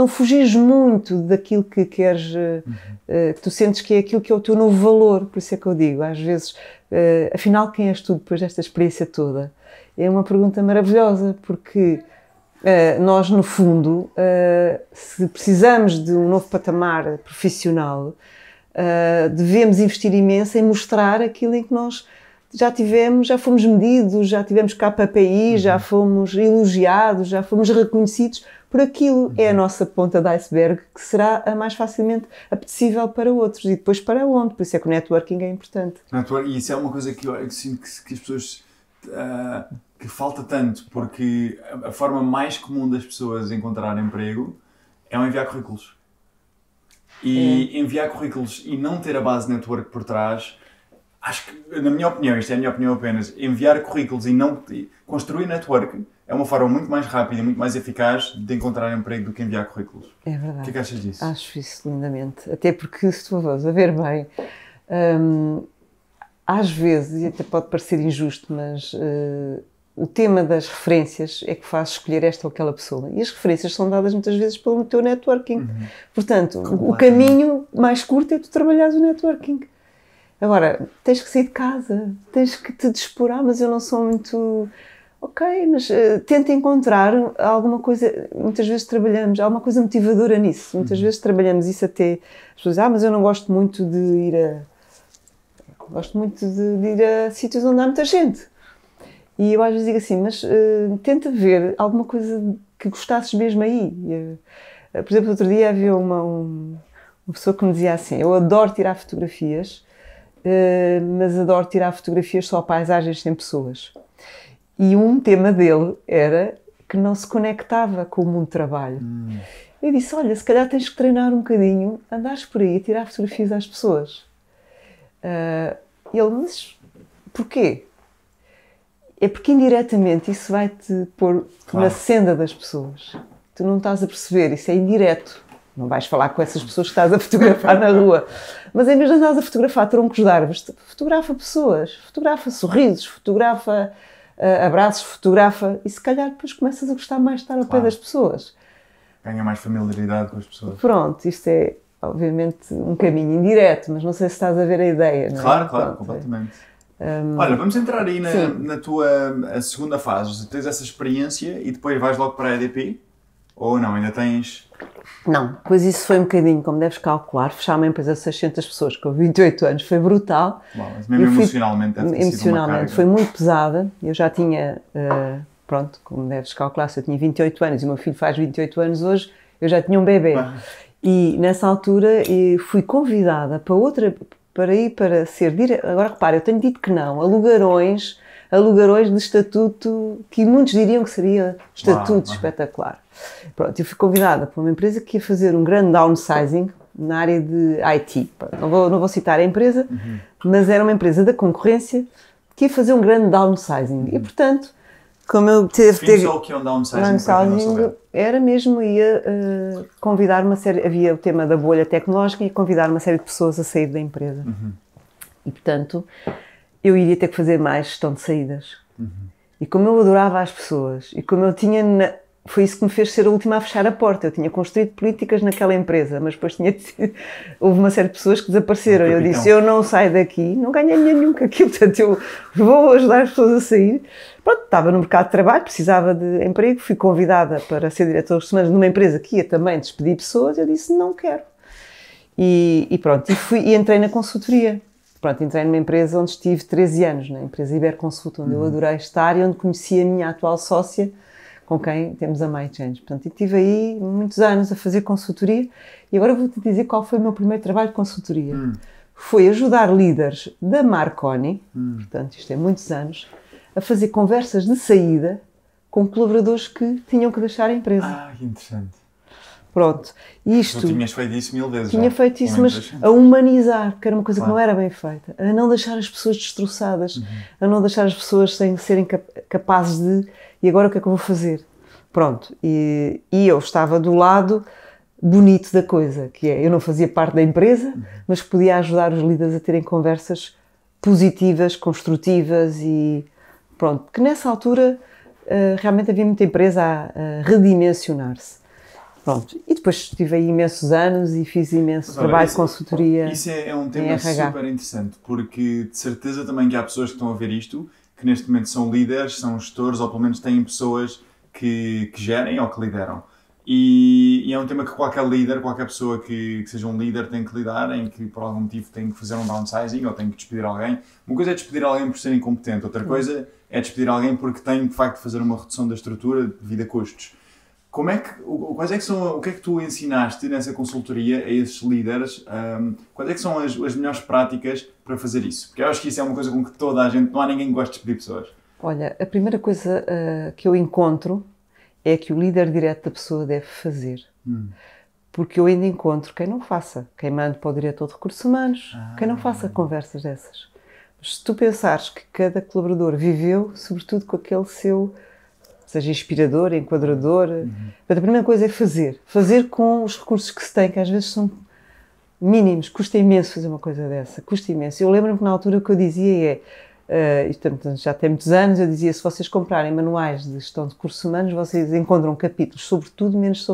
fugires muito daquilo que queres, que tu sentes que é aquilo que é o teu novo valor. Por isso é que eu digo, às vezes, afinal, quem és tu depois desta experiência toda? É uma pergunta maravilhosa, porque nós, no fundo, se precisamos de um novo patamar profissional, devemos investir imenso em mostrar aquilo em que nós já fomos medidos, já tivemos KPI, já fomos elogiados, já fomos reconhecidos por aquilo. É a nossa ponta de iceberg que será a mais facilmente apetecível para outros e depois para onde. Por isso é que o networking é importante. E isso é uma coisa que eu sinto que as pessoas... que falta tanto, porque a forma mais comum das pessoas encontrarem emprego é enviar currículos. E enviar currículos e não ter a base network por trás... Acho que, na minha opinião, isto é a minha opinião apenas, enviar currículos e não construir network é uma forma muito mais rápida e muito mais eficaz de encontrar emprego do que enviar currículos. É verdade. O que é que achas disso? Acho isso lindamente. Até porque, se tu fores a ver bem, às vezes, e até pode parecer injusto, mas o tema das referências é que faz escolher esta ou aquela pessoa. E as referências são dadas muitas vezes pelo teu networking. Portanto, o caminho mais curto é tu trabalhares o networking. Agora, tens que sair de casa, tens que te dispor, mas eu não sou muito... Ok, mas tenta encontrar alguma coisa, muitas vezes trabalhamos, há alguma coisa motivadora nisso, muitas vezes trabalhamos isso até, as pessoas dizem, mas eu não gosto muito de ir a sítios onde há muita gente. E eu às vezes digo assim, mas tenta ver alguma coisa que gostasses mesmo aí. Por exemplo, outro dia havia uma pessoa que me dizia assim, eu adoro tirar fotografias, mas adoro tirar fotografias só paisagens sem pessoas. E um tema dele era que não se conectava com o mundo do trabalho. Eu disse, olha, se calhar tens que treinar um bocadinho, andares por aí a tirar fotografias às pessoas. E ele, mas porquê? É porque indiretamente isso vai-te pôr na senda das pessoas. Tu não estás a perceber, isso é indireto. Não vais falar com essas pessoas que estás a fotografar na rua. Mas em vez de andares a fotografar troncos de árvores, fotografa pessoas, fotografa sorrisos, fotografa abraços, fotografa e se calhar depois começas a gostar mais de estar ao pé das pessoas. Ganha mais familiaridade com as pessoas. Pronto, isto é obviamente um caminho indireto, mas não sei se estás a ver a ideia. Não é? Claro, Pronto, completamente. Olha, vamos entrar aí na tua a segunda fase. Tens essa experiência e depois vais logo para a EDP? Ou não, ainda tens... Não, pois isso foi um bocadinho, como deves calcular, fechar uma empresa de 600 pessoas com 28 anos foi brutal. Uau, mas mesmo emocionalmente deve ter sido uma carga. Foi muito pesada. Eu já tinha, pronto, como deves calcular, se eu tinha 28 anos e o meu filho faz 28 anos hoje, eu já tinha um bebê. E nessa altura fui convidada para ir para ser diretora. Agora repara, eu tenho dito que não, a lugarões de estatuto, que muitos diriam que seria estatuto espetacular. Pronto, eu fui convidada para uma empresa que ia fazer um grande downsizing na área de IT. Não vou citar a empresa, mas era uma empresa da concorrência que ia fazer um grande downsizing. E, portanto, como eu teve... Só o que é um downsizing era mesmo, ia convidar uma série... Havia o tema da bolha tecnológica e convidar uma série de pessoas a sair da empresa. E, portanto, eu iria ter que fazer mais gestão de saídas. E como eu adorava as pessoas, e como eu tinha... Foi isso que me fez ser a última a fechar a porta. Eu tinha construído políticas naquela empresa, mas depois houve uma série de pessoas que desapareceram. Eu disse, eu não saio daqui, não ganhei dinheiro nenhum com aquilo, portanto eu vou ajudar as pessoas a sair. Pronto, estava no mercado de trabalho, precisava de emprego, fui convidada para ser diretora de recursos humanos numa empresa que ia também despedir pessoas, eu disse, não quero. E pronto, e entrei na consultoria. Pronto, entrei numa empresa onde estive 13 anos, na empresa Iberconsult, onde eu adorei estar e onde conheci a minha atual sócia, com quem temos a MyChange. Portanto, e estive aí muitos anos a fazer consultoria e agora vou-te dizer qual foi o meu primeiro trabalho de consultoria. Foi ajudar líderes da Marconi, portanto, isto é muitos anos, a fazer conversas de saída com colaboradores que tinham que deixar a empresa. Que interessante. Pronto. Isto, tu tinhas feito isso 1000 vezes. Tinha feito isso, mas a humanizar, que era uma coisa que não era bem feita. A não deixar as pessoas destroçadas, a não deixar as pessoas sem serem capazes de... E agora o que é que eu vou fazer? Pronto. E eu estava do lado bonito da coisa, que é, eu não fazia parte da empresa, mas podia ajudar os líderes a terem conversas positivas, construtivas e... Pronto. Porque nessa altura realmente havia muita empresa a redimensionar-se. Pronto. E depois estive aí imensos anos e fiz imenso trabalho de consultoria. Isso é um tema super interessante, porque de certeza também que há pessoas que estão a ver isto, que neste momento são líderes, são gestores, ou pelo menos têm pessoas que gerem ou que lideram. E é um tema que qualquer líder, qualquer pessoa que seja um líder tem que lidar, em que por algum motivo tem que fazer um downsizing ou tem que despedir alguém. Uma coisa é despedir alguém por ser incompetente, outra coisa é despedir alguém porque tem de facto fazer uma redução da estrutura devido a custos. O que é que tu ensinaste nessa consultoria a esses líderes? Quais é que são as melhores práticas para fazer isso? Porque eu acho que isso é uma coisa com que toda a gente, não há ninguém que goste de despedir pessoas. Olha, a primeira coisa que eu encontro é que o líder direto da pessoa deve fazer. Porque eu ainda encontro quem não faça, quem manda para o diretor de recursos humanos, quem não faça conversas dessas. Mas se tu pensares que cada colaborador viveu, sobretudo com aquele seu, seja inspirador, enquadrador, a primeira coisa é fazer. Fazer com os recursos que se tem, que às vezes são mínimos. Custa imenso fazer uma coisa dessa, custa imenso. Eu lembro-me que na altura o que eu dizia já tem muitos anos, eu dizia, se vocês comprarem manuais de gestão de recursos humanos, vocês encontram capítulos sobre tudo, menos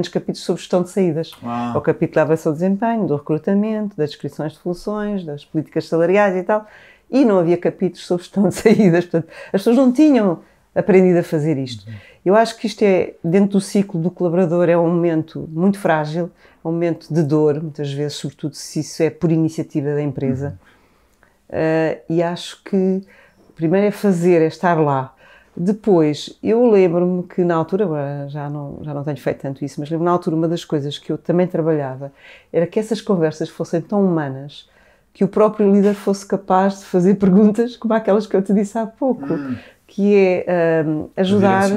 capítulos sobre gestão de saídas. O capítulo da avaliação do desempenho, do recrutamento, das descrições de funções, das políticas salariais e tal, e não havia capítulos sobre gestão de saídas. Portanto, as pessoas não tinham aprendido a fazer isto. Eu acho que isto é, dentro do ciclo do colaborador, é um momento muito frágil, é um momento de dor, muitas vezes, sobretudo se isso é por iniciativa da empresa. E acho que primeiro é fazer, é estar lá. Depois, eu lembro-me que na altura, agora já não tenho feito tanto isso, mas lembro-me na altura uma das coisas que eu também trabalhava era que essas conversas fossem tão humanas que o próprio líder fosse capaz de fazer perguntas como aquelas que eu te disse há pouco, que é ajudar,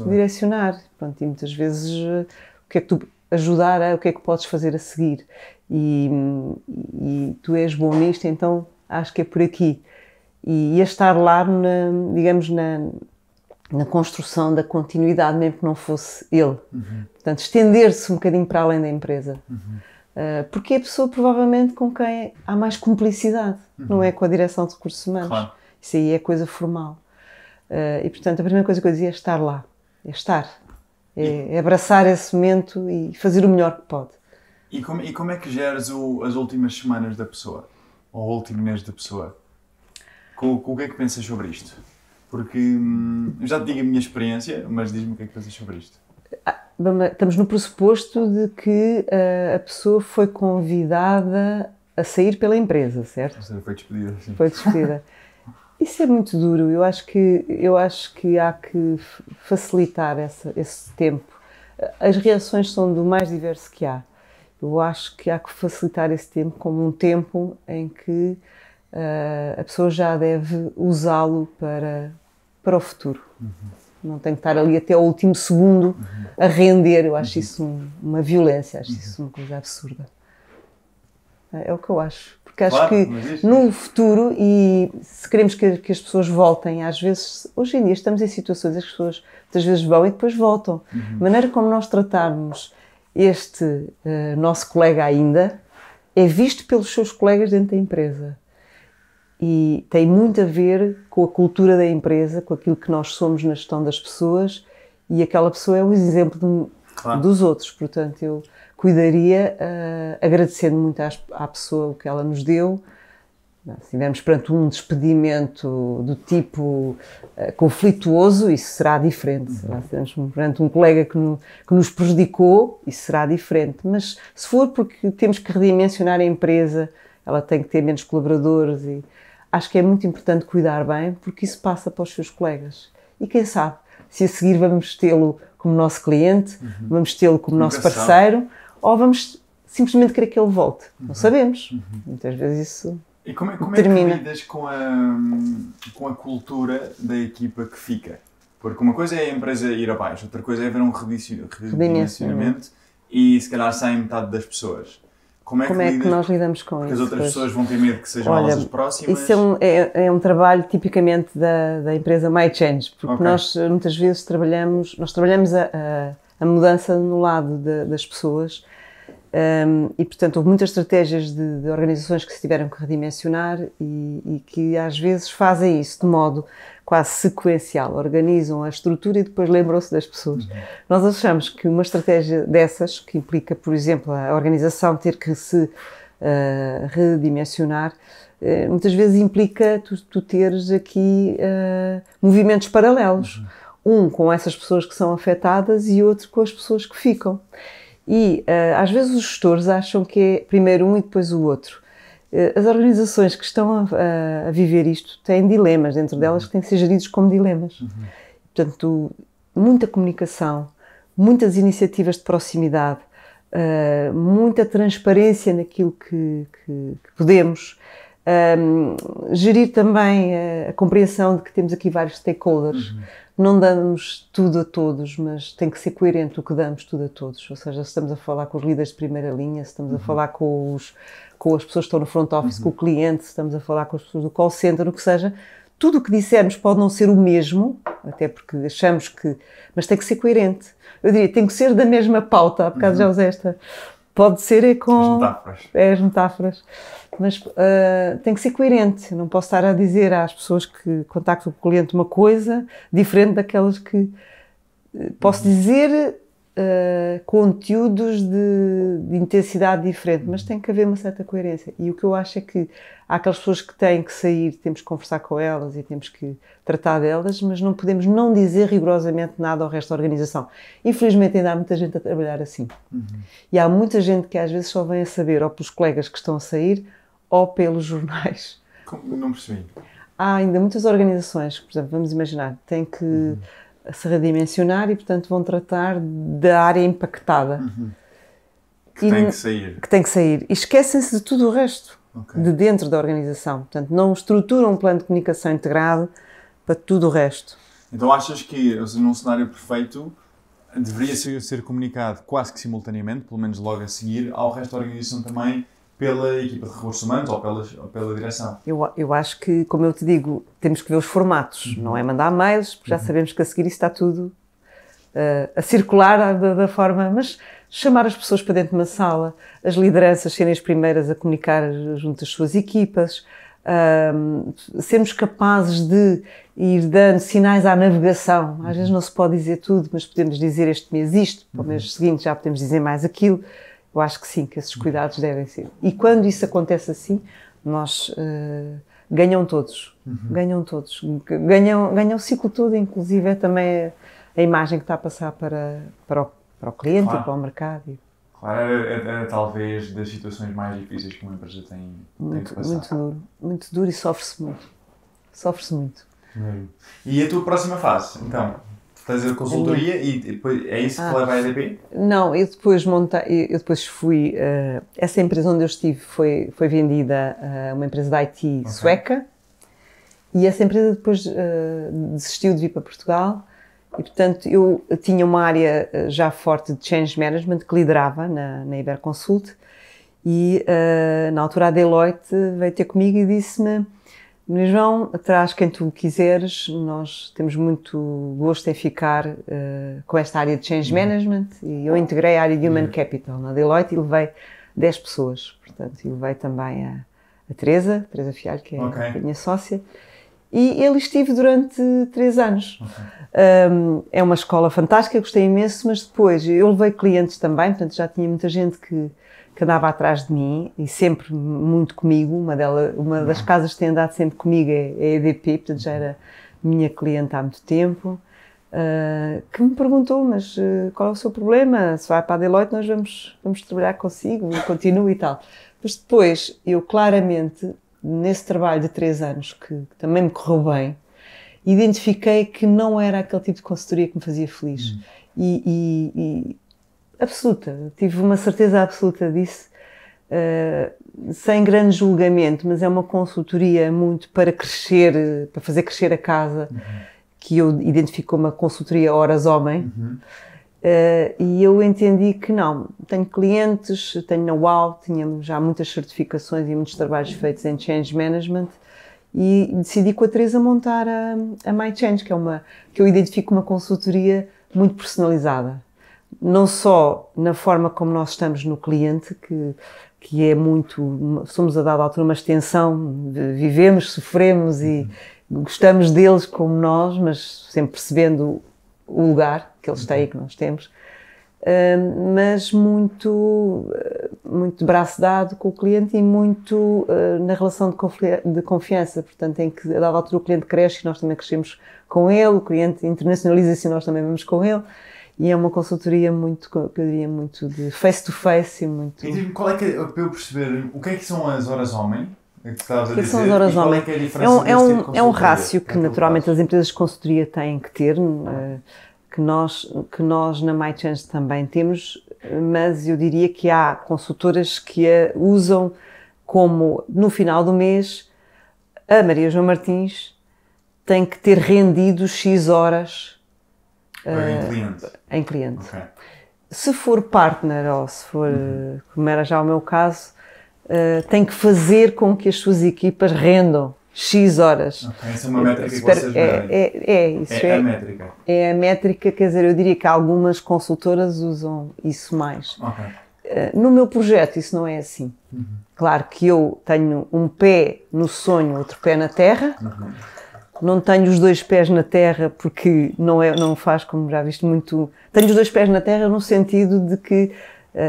direcionar. Pronto, e muitas vezes o que é que tu ajudar o que é que podes fazer a seguir. E tu és bom nisto, então acho que é por aqui. E estar lá, digamos, na construção da continuidade, mesmo que não fosse ele. Portanto, estender-se um bocadinho para além da empresa. Porque é a pessoa, provavelmente, com quem há mais cumplicidade. Não é com a direção de recursos humanos. Claro. Isso aí é coisa formal. E, portanto, a primeira coisa que eu dizia é estar lá. É estar. É abraçar esse momento e fazer o melhor que pode. E como é que geres as últimas semanas da pessoa? Ou o último mês da pessoa? O que é que pensas sobre isto? Porque eu já te digo a minha experiência, mas diz-me o que é que pensas sobre isto. Estamos no pressuposto de que a pessoa foi convidada a sair pela empresa, certo? Ou seja, foi despedida. Sim. Foi despedida. Isso é muito duro. Eu acho que há que facilitar esse tempo. As reações são do mais diverso que há. Eu acho que há que facilitar esse tempo como um tempo em que a pessoa já deve usá-lo para o futuro. Não tem que estar ali até ao último segundo a render. Eu acho isso uma violência, acho isso uma coisa absurda. É o que eu acho. Porque acho que no futuro, e se queremos que as pessoas voltem, às vezes, hoje em dia estamos em situações em que as pessoas muitas vezes vão e depois voltam. A maneira como nós tratarmos este nosso colega ainda é visto pelos seus colegas dentro da empresa. E tem muito a ver com a cultura da empresa, com aquilo que nós somos na gestão das pessoas, e aquela pessoa é o exemplo dos outros. Portanto, eu cuidaria, agradecendo muito à pessoa o que ela nos deu. Se estivermos perante um despedimento do tipo conflituoso, isso será diferente. Se estivermos perante um colega que nos prejudicou, isso será diferente. Mas se for porque temos que redimensionar a empresa, ela tem que ter menos colaboradores, e acho que é muito importante cuidar bem, porque isso passa para os seus colegas. E quem sabe, se a seguir vamos tê-lo como nosso cliente, vamos tê-lo como nosso parceiro, ou vamos simplesmente querer que ele volte. Não sabemos. Muitas vezes isso... E como é que lidas com a cultura da equipa que fica? Porque uma coisa é a empresa ir abaixo, outra coisa é haver um redimensionamento e se calhar saem metade das pessoas. Como é que nós lidamos com porque isso? as outras pessoas vão ter medo que sejam elas as próximas? Isso é um trabalho tipicamente da empresa MyChange, porque nós muitas vezes trabalhamos a mudança no lado das pessoas e, portanto, houve muitas estratégias de organizações que se tiveram que redimensionar e que às vezes fazem isso de modo quase sequencial, organizam a estrutura e depois lembram-se das pessoas. Nós achamos que uma estratégia dessas, que implica, por exemplo, a organização ter que se redimensionar, muitas vezes implica tu teres aqui movimentos paralelos. Um com essas pessoas que são afetadas e outro com as pessoas que ficam. E às vezes os gestores acham que é primeiro um e depois o outro. As organizações que estão a viver isto têm dilemas dentro delas que têm que ser geridos como dilemas. Portanto, muita comunicação, muitas iniciativas de proximidade, muita transparência naquilo que podemos, gerir também a compreensão de que temos aqui vários stakeholders. Não damos tudo a todos, mas tem que ser coerente o que damos tudo a todos. Ou seja, se estamos a falar com os líderes de primeira linha, se estamos a falar com as pessoas que estão no front office, com o cliente, se estamos a falar com as pessoas do call center, o que seja, tudo o que dissermos pode não ser o mesmo, até porque achamos que... Mas tem que ser coerente. Eu diria, tem que ser da mesma pauta, há bocado já usei esta... Pode ser com... As metáforas. Mas tem que ser coerente. Eu não posso estar a dizer às pessoas que contactam com o cliente uma coisa diferente daquelas que... Posso dizer conteúdos de intensidade diferente, mas tem que haver uma certa coerência. E o que eu acho é que há aquelas pessoas que têm que sair, temos que conversar com elas e temos que tratar delas, mas não podemos não dizer rigorosamente nada ao resto da organização. Infelizmente ainda há muita gente a trabalhar assim. E há muita gente que às vezes só vem a saber ou pelos colegas que estão a sair ou pelos jornais. Não percebi. Há ainda muitas organizações, por exemplo, vamos imaginar, têm que se redimensionar e, portanto, vão tratar da área impactada. Que tem que sair. Que tem que sair. E esquecem-se de tudo o resto, de dentro da organização. Portanto, não estruturam um plano de comunicação integrado para tudo o resto. Então achas que, num cenário perfeito, deveria ser comunicado quase que simultaneamente, pelo menos logo a seguir, ao resto da organização também, pela equipa de recursos humanos ou pela direção? Eu acho que, como eu te digo, temos que ver os formatos. Não é mandar mails, porque já sabemos que a seguir isso está tudo a circular da forma... Mas chamar as pessoas para dentro de uma sala, as lideranças serem as primeiras a comunicar junto às suas equipas, sermos capazes de ir dando sinais à navegação. Às vezes não se pode dizer tudo, mas podemos dizer este mês isto, para o mês seguinte já podemos dizer mais aquilo. Eu acho que sim, que esses cuidados devem ser. E quando isso acontece assim, nós ganham todos. Ganham todos. Ganham o ciclo todo, inclusive é também a imagem que está a passar para o cliente e para o mercado. Claro, era talvez das situações mais difíceis que uma empresa tem que passar. Muito duro e sofre-se muito. Sofre-se muito. E a tua próxima fase, então? Estás a consultoria e depois é isso que leva a EDP? Não, eu depois fui... essa empresa onde eu estive foi vendida a uma empresa de IT sueca e essa empresa depois desistiu de vir para Portugal e, portanto, eu tinha uma área já forte de Change Management que liderava na Iberconsult e, na altura, a Deloitte veio ter comigo e disse-me: João, traz quem tu quiseres, nós temos muito gosto em ficar com esta área de Change Management e eu integrei a área de Human Capital na Deloitte e levei 10 pessoas, portanto, e levei também a Teresa Fialho, que é a minha sócia, e ele estive durante 3 anos. É uma escola fantástica, gostei imenso, mas depois eu levei clientes também, portanto já tinha muita gente que andava atrás de mim e sempre muito comigo. Uma das casas que tem andado sempre comigo é a EDP, portanto já era minha cliente há muito tempo, que me perguntou: mas qual é o seu problema? Se vai para a Deloitte nós vamos trabalhar consigo e continuo e tal. Mas depois eu claramente, nesse trabalho de 3 anos, que também me correu bem, identifiquei que não era aquele tipo de consultoria que me fazia feliz. Absoluta, tive uma certeza absoluta disso, sem grande julgamento, mas é uma consultoria muito para crescer, para fazer crescer a casa, que eu identifico como uma consultoria horas homem, E eu entendi que não, tenho clientes, tenho know-how, tínhamos já muitas certificações e muitos trabalhos feitos em Change Management e decidi com a Teresa montar a MyChange, que eu identifico uma consultoria muito personalizada. Não só na forma como nós estamos no cliente, que é muito, somos a dada altura uma extensão, vivemos, sofremos e gostamos deles como nós, mas sempre percebendo o lugar que eles têm e que nós temos, mas muito de braço dado com o cliente e muito na relação de confiança, portanto em que a dada altura o cliente cresce e nós também crescemos com ele, o cliente internacionaliza-se e nós também vamos com ele. E é uma consultoria muito, eu diria, muito de face-to-face e muito... E diz-me, qual é que, para eu perceber, o que é que são as horas-homem? O que são as horas-homem? É um rácio que naturalmente as empresas de consultoria têm que ter, que nós na MyChange também temos, mas eu diria que há consultoras que a usam como, no final do mês, a Maria João Martins tem que ter rendido X horas em cliente. Okay. Se for partner ou se for, como era já o meu caso, tem que fazer com que as suas equipas rendam X horas. Okay, essa é uma métrica que vocês medem. É a métrica. É a métrica, quer dizer, eu diria que algumas consultoras usam isso mais. Okay. No meu projeto isso não é assim. Claro que eu tenho um pé no sonho, outro pé na terra. Não tenho os dois pés na terra porque não faz, como já viste, muito... Tenho os dois pés na terra no sentido de que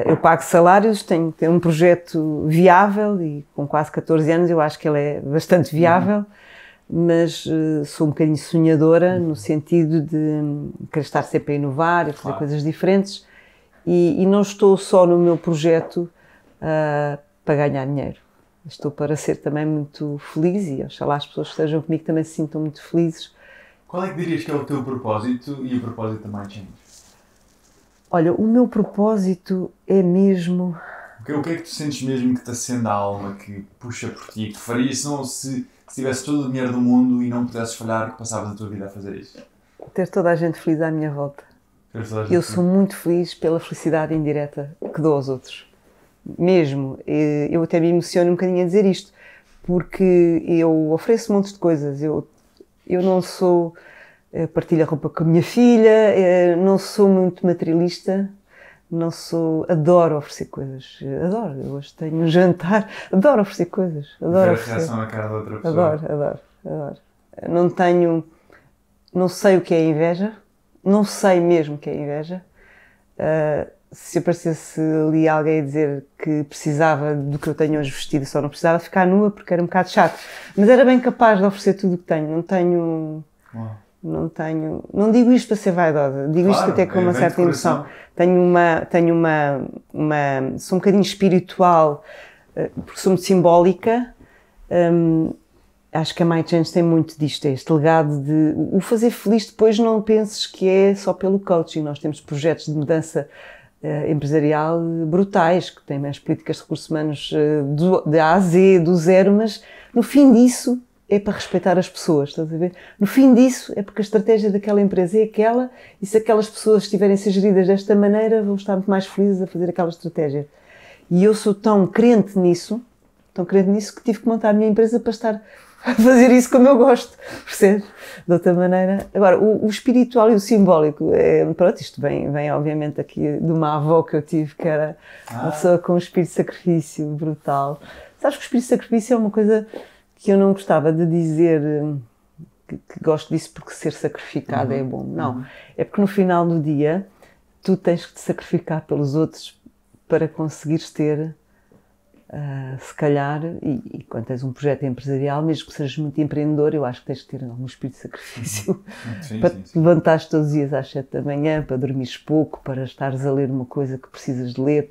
eu pago salários, tenho que ter um projeto viável e com quase 14 anos eu acho que ele é bastante viável, mas sou um bocadinho sonhadora no sentido de querer estar sempre a inovar e fazer coisas diferentes e não estou só no meu projeto para ganhar dinheiro. Estou para ser também muito feliz e oxalá as pessoas que estejam comigo também se sintam muito felizes. Qual é que dirias que é o teu propósito e o propósito da MyChange? Olha, o meu propósito é mesmo... O que é que tu sentes mesmo que te acende a alma, que puxa por ti, que farias se tivesse todo o dinheiro do mundo e não pudesses falhar, que passavas a tua vida a fazer isso? Ter toda a gente feliz à minha volta. Eu sou muito feliz pela felicidade indireta que dou aos outros. Mesmo, eu até me emociono um bocadinho a dizer isto, porque eu ofereço montes de coisas, eu não sou, partilho a roupa com a minha filha, não sou muito materialista, adoro oferecer coisas, adoro, eu hoje tenho um jantar, adoro oferecer coisas, adoro oferecer. A reação na cara da outra pessoa. Adoro. Não sei o que é inveja, não sei mesmo o que é inveja. Se aparecesse ali alguém a dizer que precisava do que eu tenho hoje vestido, só não precisava ficar nua porque era um bocado chato, mas era bem capaz de oferecer tudo o que tenho. Não digo isto para ser vaidosa, digo isto até com uma certa emoção. Sou um bocadinho espiritual, porque sou muito simbólica. Acho que a MyChange tem muito disto, este legado de o fazer feliz. Depois não penses que é só pelo coaching, nós temos projetos de mudança empresarial brutais, que têm as políticas de recursos humanos de A a Z, do zero, mas no fim disso é para respeitar as pessoas, estás a ver? No fim disso é porque a estratégia daquela empresa é aquela e se aquelas pessoas estiverem a ser geridas desta maneira vão estar muito mais felizes a fazer aquela estratégia. E eu sou tão crente nisso que tive que montar a minha empresa para estar a fazer isso como eu gosto, percebes? De outra maneira. Agora, o espiritual e o simbólico, pronto, isto vem obviamente aqui de uma avó que eu tive, que era uma pessoa com um espírito de sacrifício brutal. Sabes que o espírito de sacrifício é uma coisa que eu não gostava de dizer que gosto disso porque ser sacrificado é bom. Não, é porque no final do dia tu tens que te sacrificar pelos outros para conseguires ter... se calhar, e quando tens um projeto empresarial, mesmo que sejas muito empreendedor, eu acho que tens de ter algum espírito de sacrifício para te levantares todos os dias às 7 da manhã, para dormires pouco, para estares a ler uma coisa que precisas de ler,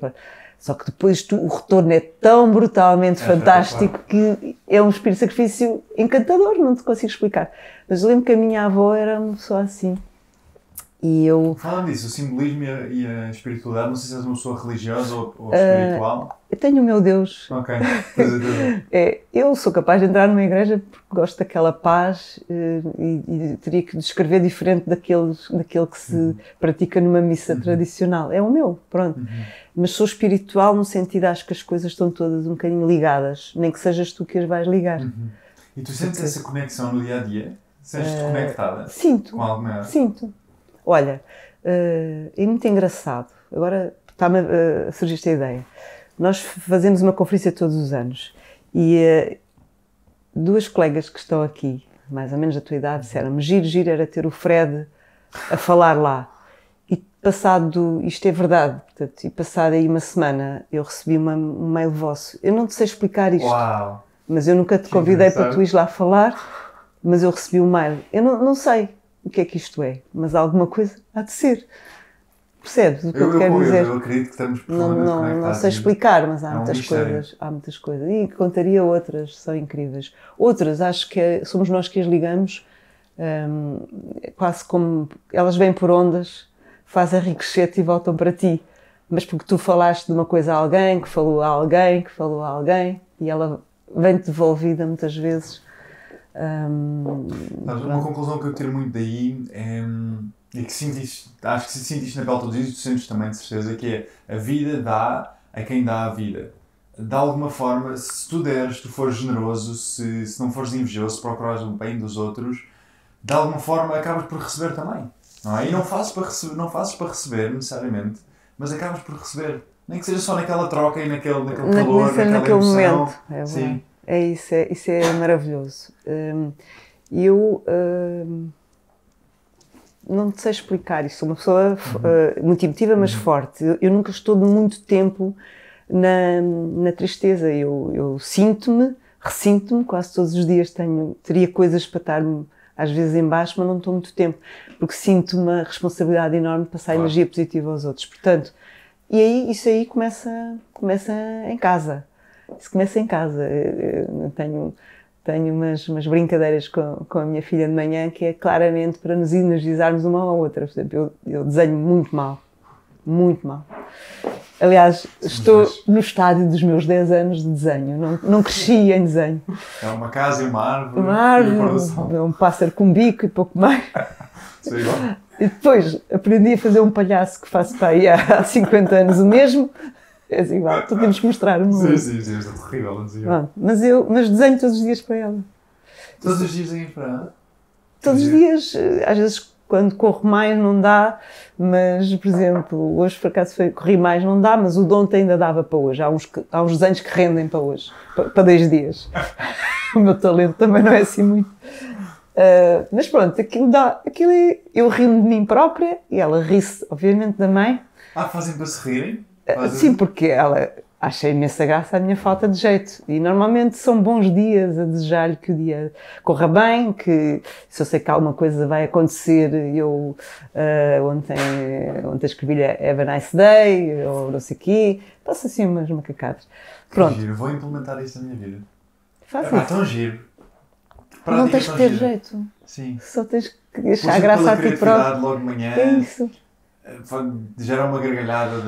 só que depois o retorno é tão brutalmente fantástico que é um espírito de sacrifício encantador, não te consigo explicar. Mas eu lembro que a minha avó era uma pessoa assim, E eu... Falando disso, o simbolismo e a espiritualidade, não sei se és uma pessoa religiosa ou espiritual. Eu tenho o meu Deus. Ok. Eu sou capaz de entrar numa igreja porque gosto daquela paz e teria que descrever diferente daquele que se pratica numa missa tradicional. É o meu, pronto. Mas sou espiritual no sentido, acho que as coisas estão todas um bocadinho ligadas, nem que sejas tu que as vais ligar. E tu sentes essa conexão no dia-a-dia? Sentes-te conectada? Sinto. Com algo maior? Sinto. Olha, é muito engraçado. Agora está-me a surgir esta ideia. Nós fazemos uma conferência todos os anos e duas colegas que estão aqui, mais ou menos da tua idade, disseram-me giro era ter o Fred a falar lá. E passado, isto é verdade, portanto, e passado aí uma semana eu recebi um mail vosso. Eu não te sei explicar isto, Uau. Mas eu nunca te convidei para tu ires lá falar, mas eu recebi um mail. Eu não sei o que é que isto é, mas alguma coisa há de ser. Percebes o que eu quero dizer? Eu acredito que estamos profundamente conectados. Não sei explicar, mas há muitas mistério. coisas. Há muitas coisas. E contaria outras, são incríveis. Outras, acho que somos nós que as ligamos, quase como elas vêm por ondas, fazem ricochete e voltam para ti. Mas porque tu falaste de uma coisa a alguém, que falou a alguém, que falou a alguém, e ela vem-te devolvida muitas vezes. Uma conclusão que eu tiro muito daí é que acho que se sentiste na pele todos os dias, tu sentes também de certeza que é a vida dá a quem dá a vida. De alguma forma, se tu deres, se tu fores generoso, se não fores invejoso, se procurares o bem dos outros, de alguma forma acabas por receber também. Não é? E não fazes para receber necessariamente, mas acabas por receber. Nem que seja só naquela troca e naquele calor, naquele momento. Sim. Isso é maravilhoso. Eu não sei explicar isso. Sou uma pessoa muito emotiva, mas forte. Eu nunca estou de muito tempo na tristeza. Eu sinto-me, ressinto-me, quase todos os dias teria coisas para estar às vezes em baixo, mas não estou muito tempo, porque sinto uma responsabilidade enorme de passar energia positiva aos outros. Portanto, e aí, isso aí começa em casa. Isso começa em casa. Eu tenho umas brincadeiras com a minha filha de manhã que é claramente para nos energizarmos uma à outra. Por exemplo, eu desenho muito mal. Muito mal. Aliás, estou no estádio dos meus 10 anos de desenho. Não cresci em desenho. É uma casa e uma árvore. Uma árvore, um pássaro com bico e pouco mais. Sou igual. E depois aprendi a fazer um palhaço que faço para aí há 50 anos o mesmo. É igual, tu temos que mostrar o mundo. Sim, é terrível. Mas desenho todos os dias para ela. Todos os dias desenhos para ela? Todos os dias, às vezes quando corro mais não dá, mas, por exemplo, hoje por acaso corri mais, não dá, mas o de ontem ainda dava para hoje. Há uns desenhos que rendem para hoje, para 2 dias. O meu talento também não é assim muito. Mas pronto, aquilo é, eu rio-me de mim própria e ela ri-se, obviamente, da mãe. Fazem para se rirem? Sim, porque ela acha imensa graça a minha falta de jeito. E normalmente são bons dias a desejar-lhe que o dia corra bem, que se eu sei que alguma coisa vai acontecer, eu ontem escrevi-lhe Have a nice day, ou não sei o quê, faço assim umas macacadas. Pronto. Giro, vou implementar isto na minha vida. Faço isso. Tão giro. Não tens que ter jeito. Sim. Só tens que achar graça a ti próprio. Logo de manhã. É isso. Gera uma gargalhada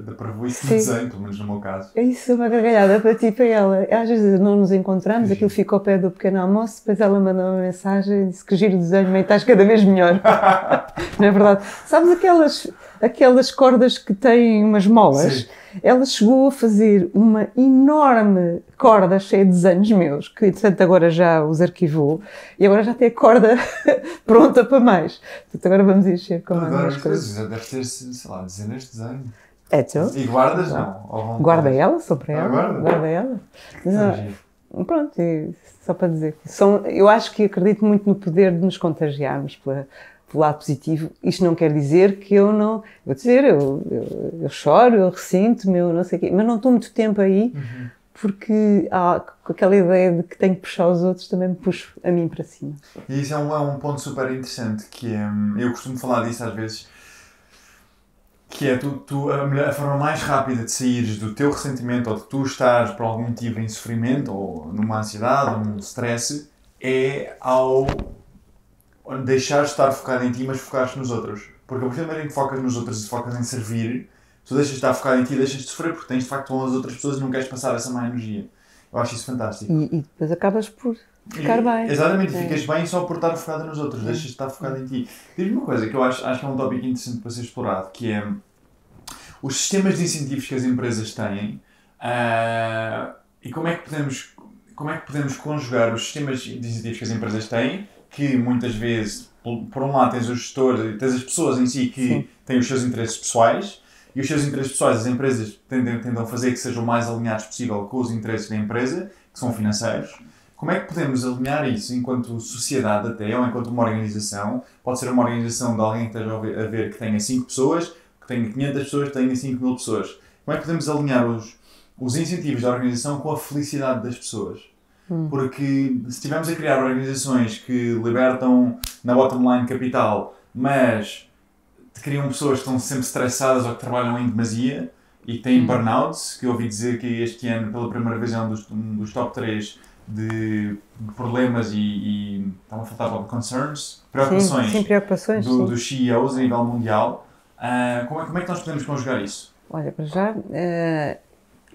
de parvoíce no desenho, pelo menos no meu caso. É isso, uma gargalhada para ti e para ela. Às vezes não nos encontramos, aquilo fica ao pé do pequeno almoço, depois ela manda uma mensagem e disse que giro o desenho, mãe, estás cada vez melhor. Não é verdade? Sabes aquelas cordas que têm umas molas? Sim. Ela chegou a fazer uma enorme corda cheia de desenhos meus, que entretanto agora já os arquivou, e agora já tem a corda pronta para mais. Portanto, agora vamos encher com mais coisas. Deve ter, sei lá, dezenas de desenhos. É teu? E guardas não? Guarda ela, só para ela. Guarda ela. Pronto, só para dizer. Eu acho que acredito muito no poder de nos contagiarmos pelo lado positivo. Isto não quer dizer que eu não... Vou dizer, eu choro, eu ressinto-me, eu não sei o quê, mas não estou muito tempo aí, porque com aquela ideia de que tenho que puxar os outros, também me puxo a mim para cima. E isso é um ponto super interessante, que é, eu costumo falar disso às vezes, que é a forma mais rápida de saíres do teu ressentimento ou de tu estares por algum motivo em sofrimento ou numa ansiedade ou num stress, é ao deixares de estar focado em ti, mas focares nos outros. Porque a partir do momento em que focas nos outros e focas em servir, tu deixas de estar focado em ti e deixas de sofrer, porque tens de facto com as outras pessoas e não queres passar essa má energia. Eu acho isso fantástico. E depois acabas por ficar bem. Exatamente, ficas bem só por estar focado nos outros, deixas de estar focado em ti. Diz-me uma coisa que eu acho que é um tópico interessante para ser explorado, que é os sistemas de incentivos que as empresas têm e como é que podemos conjugar os sistemas de incentivos que as empresas têm, que muitas vezes, por um lado, tens o gestor, tens as pessoas em si que têm os seus interesses pessoais, e os seus interesses pessoais as empresas tentam fazer que sejam o mais alinhados possível com os interesses da empresa, que são financeiros. Como é que podemos alinhar isso enquanto sociedade até, ou enquanto uma organização? Pode ser uma organização de alguém que esteja a ver que tenha 5 pessoas, que tenha 500 pessoas, que tenha 5.000 pessoas. Como é que podemos alinhar os incentivos da organização com a felicidade das pessoas? Porque se estivermos a criar organizações que libertam na bottom line capital, mas criam pessoas que estão sempre estressadas ou que trabalham em demasia e que têm burnouts, que eu ouvi dizer que este ano, pela primeira vez, é um dos top 3 de problemas e estão a faltar concerns, preocupações, preocupações dos CEOs a nível mundial. Como é que nós podemos conjugar isso? Olha, para já,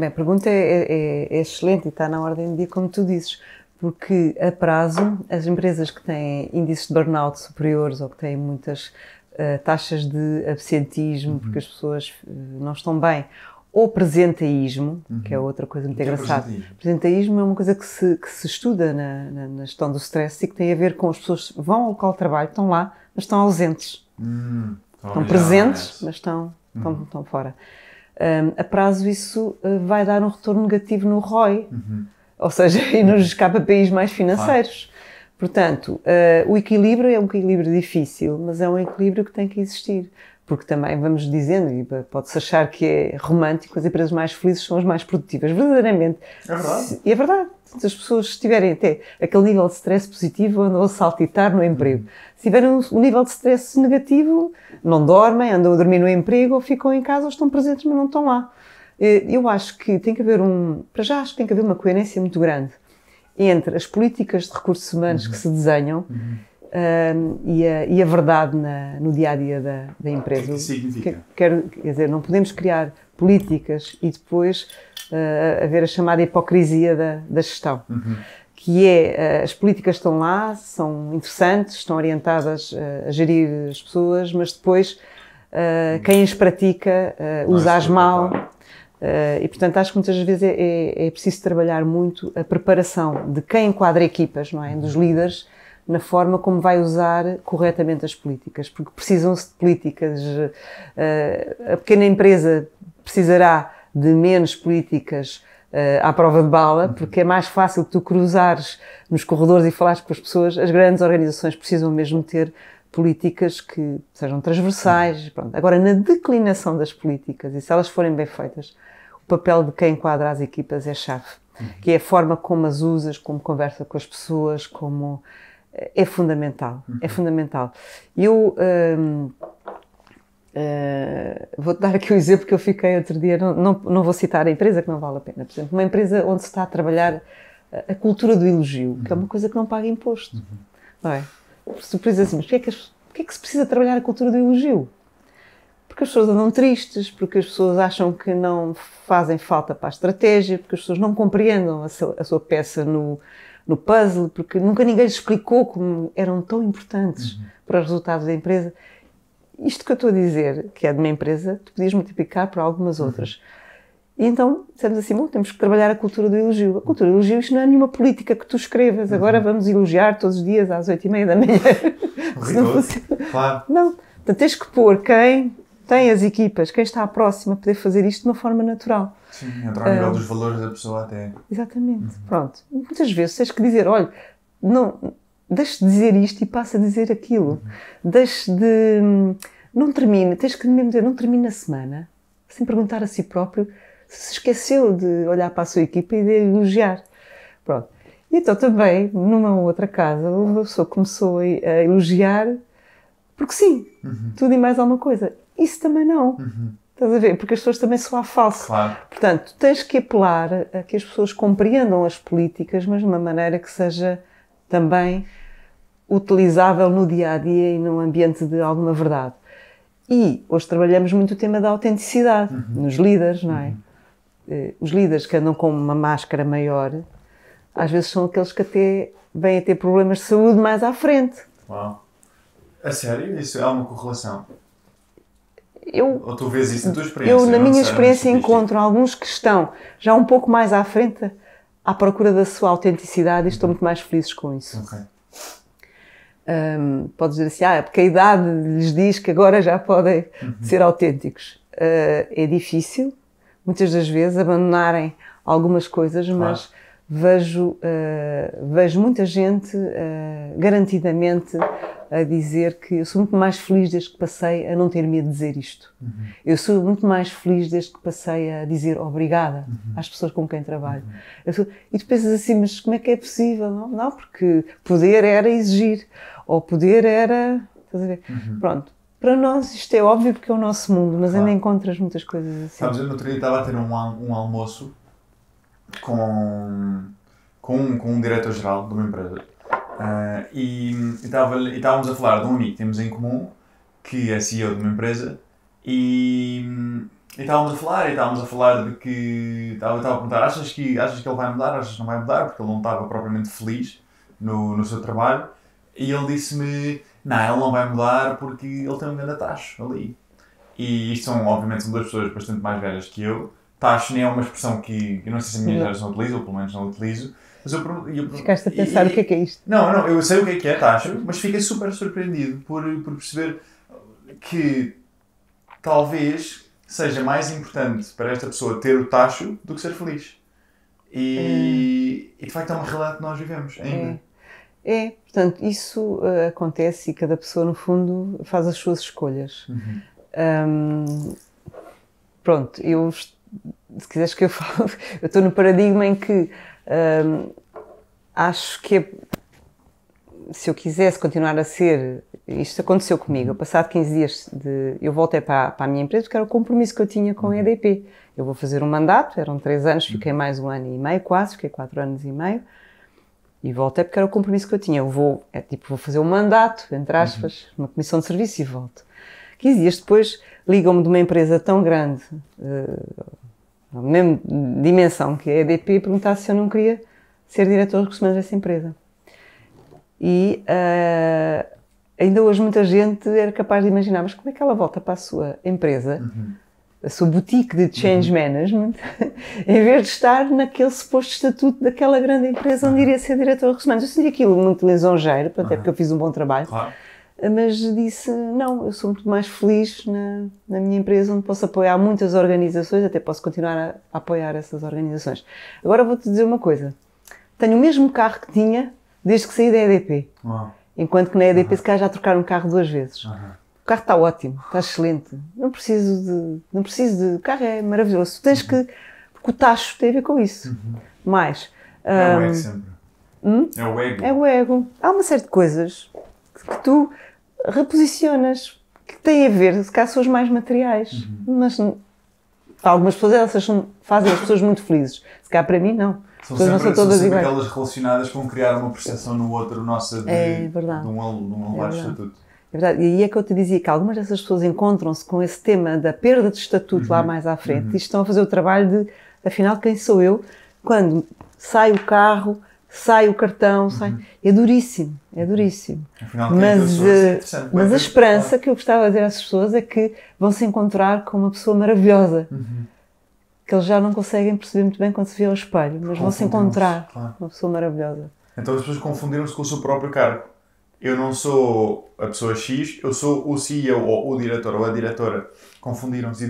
a pergunta é excelente e está na ordem do dia, como tu dizes, porque a prazo, as empresas que têm índices de burnout superiores ou que têm muitas taxas de absentismo, porque as pessoas não estão bem, ou presenteísmo, que é outra coisa muito engraçada. Presenteísmo é uma coisa que se estuda na gestão do stress e que tem a ver com as pessoas que vão ao local de trabalho, estão lá, mas estão ausentes. Estão presentes, mas estão fora. A prazo isso vai dar um retorno negativo no ROI, ou seja, e nos KPIs mais financeiros. Portanto, o equilíbrio é um equilíbrio difícil, mas é um equilíbrio que tem que existir. Porque também, vamos dizendo, e pode-se achar que é romântico, as empresas mais felizes são as mais produtivas. Verdadeiramente. É verdade. E é verdade. Se as pessoas estiverem até aquele nível de stress positivo, andam a saltitar no emprego. Se tiverem um nível de stress negativo, não dormem, andam a dormir no emprego, ou ficam em casa, ou estão presentes, mas não estão lá. Eu acho que tem que haver para já acho que tem que haver uma coerência muito grande entre as políticas de recursos humanos que se desenham e a verdade no dia-a-dia da empresa. O que significa? Quer dizer, não podemos criar políticas e depois haver a chamada hipocrisia da gestão. Que é, as políticas estão lá, são interessantes, estão orientadas a gerir as pessoas, mas depois quem as pratica usa-as mal. E, portanto, acho que muitas vezes é preciso trabalhar muito a preparação de quem enquadra equipas, não é? Dos líderes, na forma como vai usar corretamente as políticas, porque precisam-se de políticas. A pequena empresa precisará de menos políticas à prova de bala, porque é mais fácil tu cruzares nos corredores e falares com as pessoas. As grandes organizações precisam mesmo ter políticas que sejam transversais. Pronto. Agora, na declinação das políticas, e se elas forem bem feitas, o papel de quem enquadra as equipas é chave, que é a forma como as usas, como conversa com as pessoas, como é fundamental, é fundamental. Eu vou-te dar aqui o exemplo que eu fiquei outro dia, não vou citar a empresa, que não vale a pena. Por exemplo, uma empresa onde se está a trabalhar a cultura do elogio, que é uma coisa que não paga imposto, não é? Se tu dizes assim, mas porquê é que se precisa trabalhar a cultura do elogio? Porque as pessoas andam tristes, porque as pessoas acham que não fazem falta para a estratégia, porque as pessoas não compreendam a sua peça no puzzle, porque nunca ninguém lhes explicou como eram tão importantes para os resultados da empresa. Isto que eu estou a dizer, que é de uma empresa, tu podias multiplicar por algumas outras. E então, dissemos assim, bom, temos que trabalhar a cultura do elogio. A cultura do elogio, isto não é nenhuma política que tu escrevas. Agora vamos elogiar todos os dias às 8h30 da manhã. Claro. Não. Portanto, tens que pôr quem tem as equipas, quem está próximo a poder fazer isto de uma forma natural. Sim, entrar ao nível dos valores da pessoa até. Exatamente. Pronto. Muitas vezes tens que dizer, olha, não, deixe de dizer isto e passa a dizer aquilo. Deixe de... Não termine, tens que mesmo dizer, não termine a semana, sem perguntar a si próprio se esqueceu de olhar para a sua equipa e de elogiar. Pronto. E então também, numa outra casa, uma pessoa começou a elogiar, porque sim, tudo e mais alguma coisa. Isso também não. Estás a ver? Porque as pessoas também soam falso. Claro. Portanto, tens que apelar a que as pessoas compreendam as políticas, mas de uma maneira que seja também utilizável no dia-a-dia e num ambiente de alguma verdade. E hoje trabalhamos muito o tema da autenticidade nos líderes, não é? Os líderes que andam com uma máscara maior, às vezes são aqueles que até vêm a ter problemas de saúde mais à frente. Uau. A sério? Isso é uma correlação? Ou tu vês isso na tua experiência? Eu, na minha experiência, encontro alguns que estão já um pouco mais à frente à procura da sua autenticidade e estão muito mais felizes com isso. Ok. Podes dizer assim, porque a idade lhes diz que agora já podem ser autênticos. É difícil, muitas das vezes, abandonarem algumas coisas, mas vejo muita gente garantidamente a dizer que eu sou muito mais feliz desde que passei a não ter medo de dizer isto. Eu sou muito mais feliz desde que passei a dizer obrigada às pessoas com quem trabalho. E tu pensas assim, mas como é que é possível? Não, porque poder era exigir, ou poder era... Estás a ver? Pronto. Para nós isto é óbvio porque é o nosso mundo, mas ainda encontras muitas coisas assim. Sabes, eu no outro dia estava a ter um almoço com um diretor-geral de uma empresa e estávamos a falar de um amigo que temos em comum que é CEO de uma empresa e estávamos a falar de que estava a perguntar, achas que ele vai mudar, achas que não vai mudar, porque ele não estava propriamente feliz no seu trabalho, e ele disse-me, não, ele não vai mudar porque ele tem um grande tacho ali. E isto obviamente são duas pessoas bastante mais velhas que eu. Tacho nem é uma expressão que eu não sei se a minha geração utiliza, ou pelo menos não utilizo. Mas Ficaste a pensar o que é isto? Não, eu sei o que é tacho, mas fiquei super surpreendido por perceber que talvez seja mais importante para esta pessoa ter o tacho do que ser feliz. E de facto é uma realidade que nós vivemos ainda. Portanto, isso acontece e cada pessoa, no fundo, faz as suas escolhas. Pronto, se quiseres que eu fale, eu estou no paradigma em que acho que se eu quisesse continuar a ser, isto aconteceu comigo, eu passado 15 dias eu voltei para a minha empresa porque era o compromisso que eu tinha com a EDP. Eu vou fazer um mandato, eram 3 anos, fiquei mais 1 ano e meio quase, fiquei 4 anos e meio. E voltei porque era o compromisso que eu tinha. Vou fazer um mandato, entre aspas, uma comissão de serviço e volto. 15 dias depois, ligam-me de uma empresa tão grande, na mesma dimensão que a EDP, e perguntar se eu não queria ser diretor de recursos humanos dessa empresa. E ainda hoje muita gente era capaz de imaginar, mas como é que ela volta para a sua empresa, a sua boutique de change management, em vez de estar naquele suposto estatuto daquela grande empresa onde iria ser diretor de recursos humanos. Eu senti aquilo muito lisonjeiro, até porque eu fiz um bom trabalho, mas disse, não, eu sou muito mais feliz na minha empresa, onde posso apoiar muitas organizações, até posso continuar a apoiar essas organizações. Agora vou-te dizer uma coisa, tenho o mesmo carro que tinha desde que saí da EDP, enquanto que na EDP se calhar já trocaram o carro 2 vezes. O carro está ótimo, está excelente. Não preciso de... O carro é maravilhoso. Tens que... Porque o tacho tem a ver com isso. Mais... É o ego sempre. É o ego. É o ego. Há uma série de coisas que tu reposicionas, que têm a ver, se calhar, são as mais materiais. Mas algumas pessoas, elas fazem as pessoas muito felizes. Se calhar para mim, não. São sempre aquelas relacionadas com criar uma percepção no outro nossa de um elevado estatuto. É verdade, e aí é que eu te dizia que algumas dessas pessoas encontram-se com esse tema da perda de estatuto lá mais à frente e estão a fazer o trabalho de, afinal, quem sou eu? Quando sai o carro, sai o cartão, é duríssimo, é duríssimo. Afinal, mas a esperança que eu gostava de dizer às pessoas é que vão se encontrar com uma pessoa maravilhosa, que eles já não conseguem perceber muito bem quando se vê ao espelho, mas vão se encontrar com uma pessoa maravilhosa. Então as pessoas confundiram-se com o seu próprio cargo. Eu não sou a pessoa X, eu sou o CEO ou o diretor ou a diretora. Confundiram-se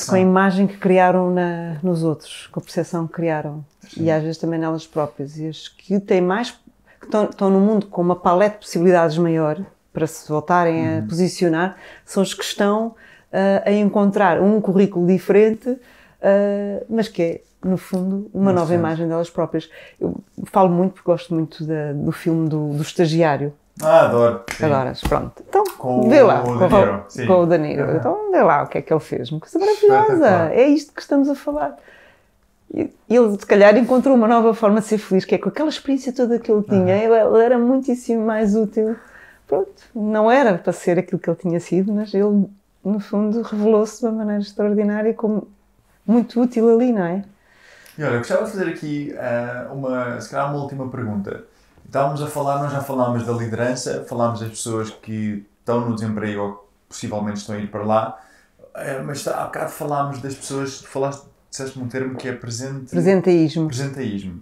com a imagem que criaram nos outros, com a percepção que criaram. Sim. E às vezes também nelas próprias. E as que têm mais, que estão no mundo com uma paleta de possibilidades maior para se voltarem a posicionar, são os que estão a encontrar um currículo diferente, mas que é, no fundo, uma nova imagem delas próprias. Eu falo muito porque gosto muito do filme do Estagiário. Adoro. Sim. Adoras, pronto. Então, com vê lá, com o Danilo. Então, vê lá o que é que ele fez. Uma coisa maravilhosa. É isto que estamos a falar. E ele, se calhar, encontrou uma nova forma de ser feliz, que é com aquela experiência toda que ele tinha. Ele era muitíssimo mais útil. Pronto, não era para ser aquilo que ele tinha sido, mas ele no fundo, revelou-se de uma maneira extraordinária, como muito útil ali, não é? E olha, eu gostava de fazer aqui se calhar uma última pergunta. Estávamos a falar, nós já falámos da liderança, falámos das pessoas que estão no desemprego ou que possivelmente estão a ir para lá, mas há bocado falámos das pessoas, disseste-me um termo que é Presenteísmo.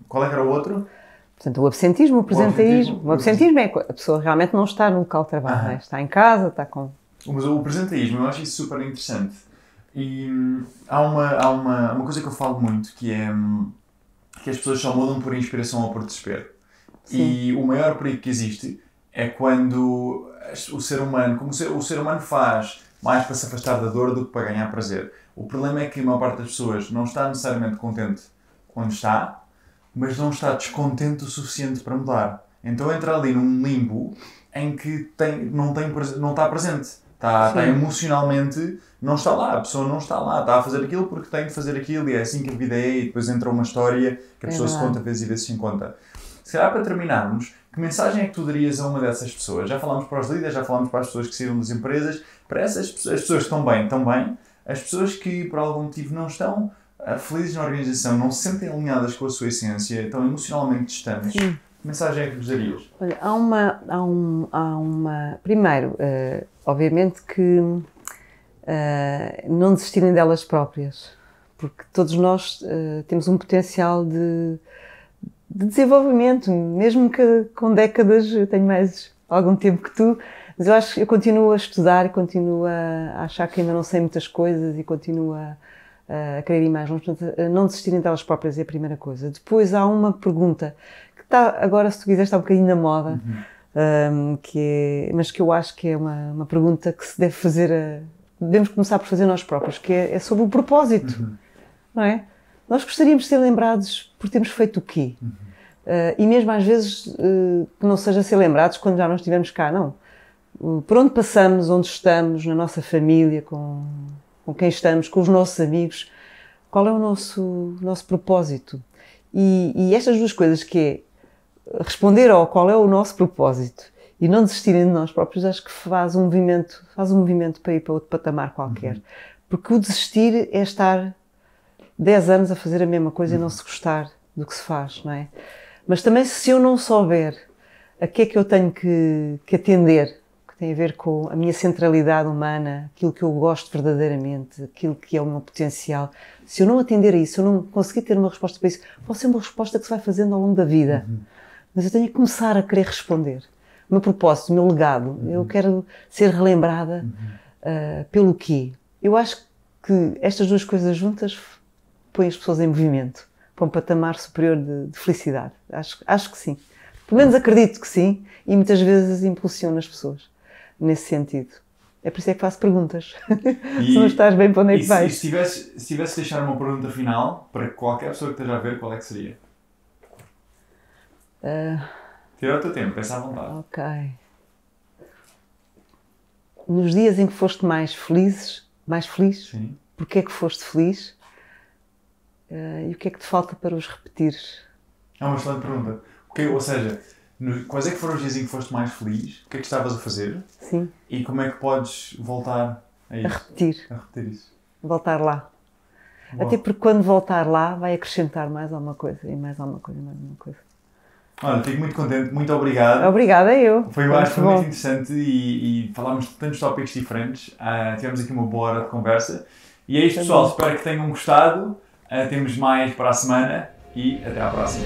Qual é que era o outro? Portanto, o absentismo, o presenteísmo. O absentismo é a pessoa realmente não está no local de trabalho, né? Está em casa, está com... Mas o presenteísmo, eu acho isso super interessante. E há uma coisa que eu falo muito, que é que as pessoas só mudam por inspiração ou por desespero. Sim. E o maior perigo que existe é quando o ser humano, como o ser humano faz mais para se afastar da dor do que para ganhar prazer. O problema é que a maior parte das pessoas não está necessariamente contente quando está, mas não está descontente o suficiente para mudar. Então entra ali num limbo em que não está presente. Está emocionalmente, não está lá, a pessoa não está lá, está a fazer aquilo porque tem de fazer aquilo e é assim que a vida é, e depois entra uma história que a pessoa se conta vezes e vezes sem conta. Se calhar para terminarmos, que mensagem é que tu darias a uma dessas pessoas? Já falámos para os líderes, já falámos para as pessoas que saíram das empresas, para as pessoas que estão bem, as pessoas que por algum motivo não estão felizes na organização, não se sentem alinhadas com a sua essência, estão emocionalmente distantes. Sim. Que mensagem é que vos darias? Olha, primeiro, obviamente que não desistirem delas próprias, porque todos nós temos um potencial de desenvolvimento, mesmo que com décadas. Eu tenho mais algum tempo que tu, mas eu acho que eu continuo a estudar e continuo a achar que ainda não sei muitas coisas e continuo a querer ir mais longe. Portanto, não desistirem delas próprias é a primeira coisa. Depois há uma pergunta que está, agora se tu quiseres, está um bocadinho na moda, mas que eu acho que é uma pergunta que se deve fazer, devemos começar por fazer nós próprios, que é sobre o propósito, não é? Nós gostaríamos de ser lembrados por termos feito o quê? E mesmo às vezes que não seja ser lembrados quando já não estivemos cá, não. Por onde passamos, onde estamos, na nossa família, com quem estamos, com os nossos amigos, qual é o nosso propósito? E estas duas coisas, que é responder ao qual é o nosso propósito e não desistirem de nós próprios, acho que faz um movimento para ir para outro patamar qualquer. Porque o desistir é estar 10 anos a fazer a mesma coisa e não se gostar do que se faz, não é? Mas também, se eu não souber a que é que eu tenho que atender, que tem a ver com a minha centralidade humana, aquilo que eu gosto verdadeiramente, aquilo que é o meu potencial, se eu não atender a isso, se eu não conseguir ter uma resposta para isso, pode ser uma resposta que se vai fazendo ao longo da vida. Mas eu tenho que começar a querer responder. O meu propósito, o meu legado, eu quero ser relembrada pelo quê? Eu acho que estas duas coisas juntas põem as pessoas em movimento para um patamar superior de felicidade. Acho que sim. Pelo menos acredito que sim, e muitas vezes impulsiono as pessoas nesse sentido. É por isso é que faço perguntas. Se não estás bem, para onde é que vais? Se tivesse de deixar uma pergunta final para qualquer pessoa que esteja a ver, qual é que seria? Tira o teu tempo, pensa à vontade. Ok. Nos dias em que foste mais feliz, sim. Porque é que foste feliz? E o que é que te falta para os repetires? É uma excelente pergunta. Ou seja, quais é que foram os dias em que foste mais feliz? O que é que estavas a fazer? Sim. E como é que podes voltar a isso? A repetir isso. Voltar lá. Boa. Até porque quando voltar lá vai acrescentar mais alguma coisa, e mais alguma coisa, e mais alguma coisa. Olha, fico muito contente, muito obrigado. Obrigada eu. Foi muito interessante e falámos de tantos tópicos diferentes. Tivemos aqui uma boa hora de conversa. E é isto, pessoal. Espero que tenham gostado. Temos mais para a semana e até à próxima.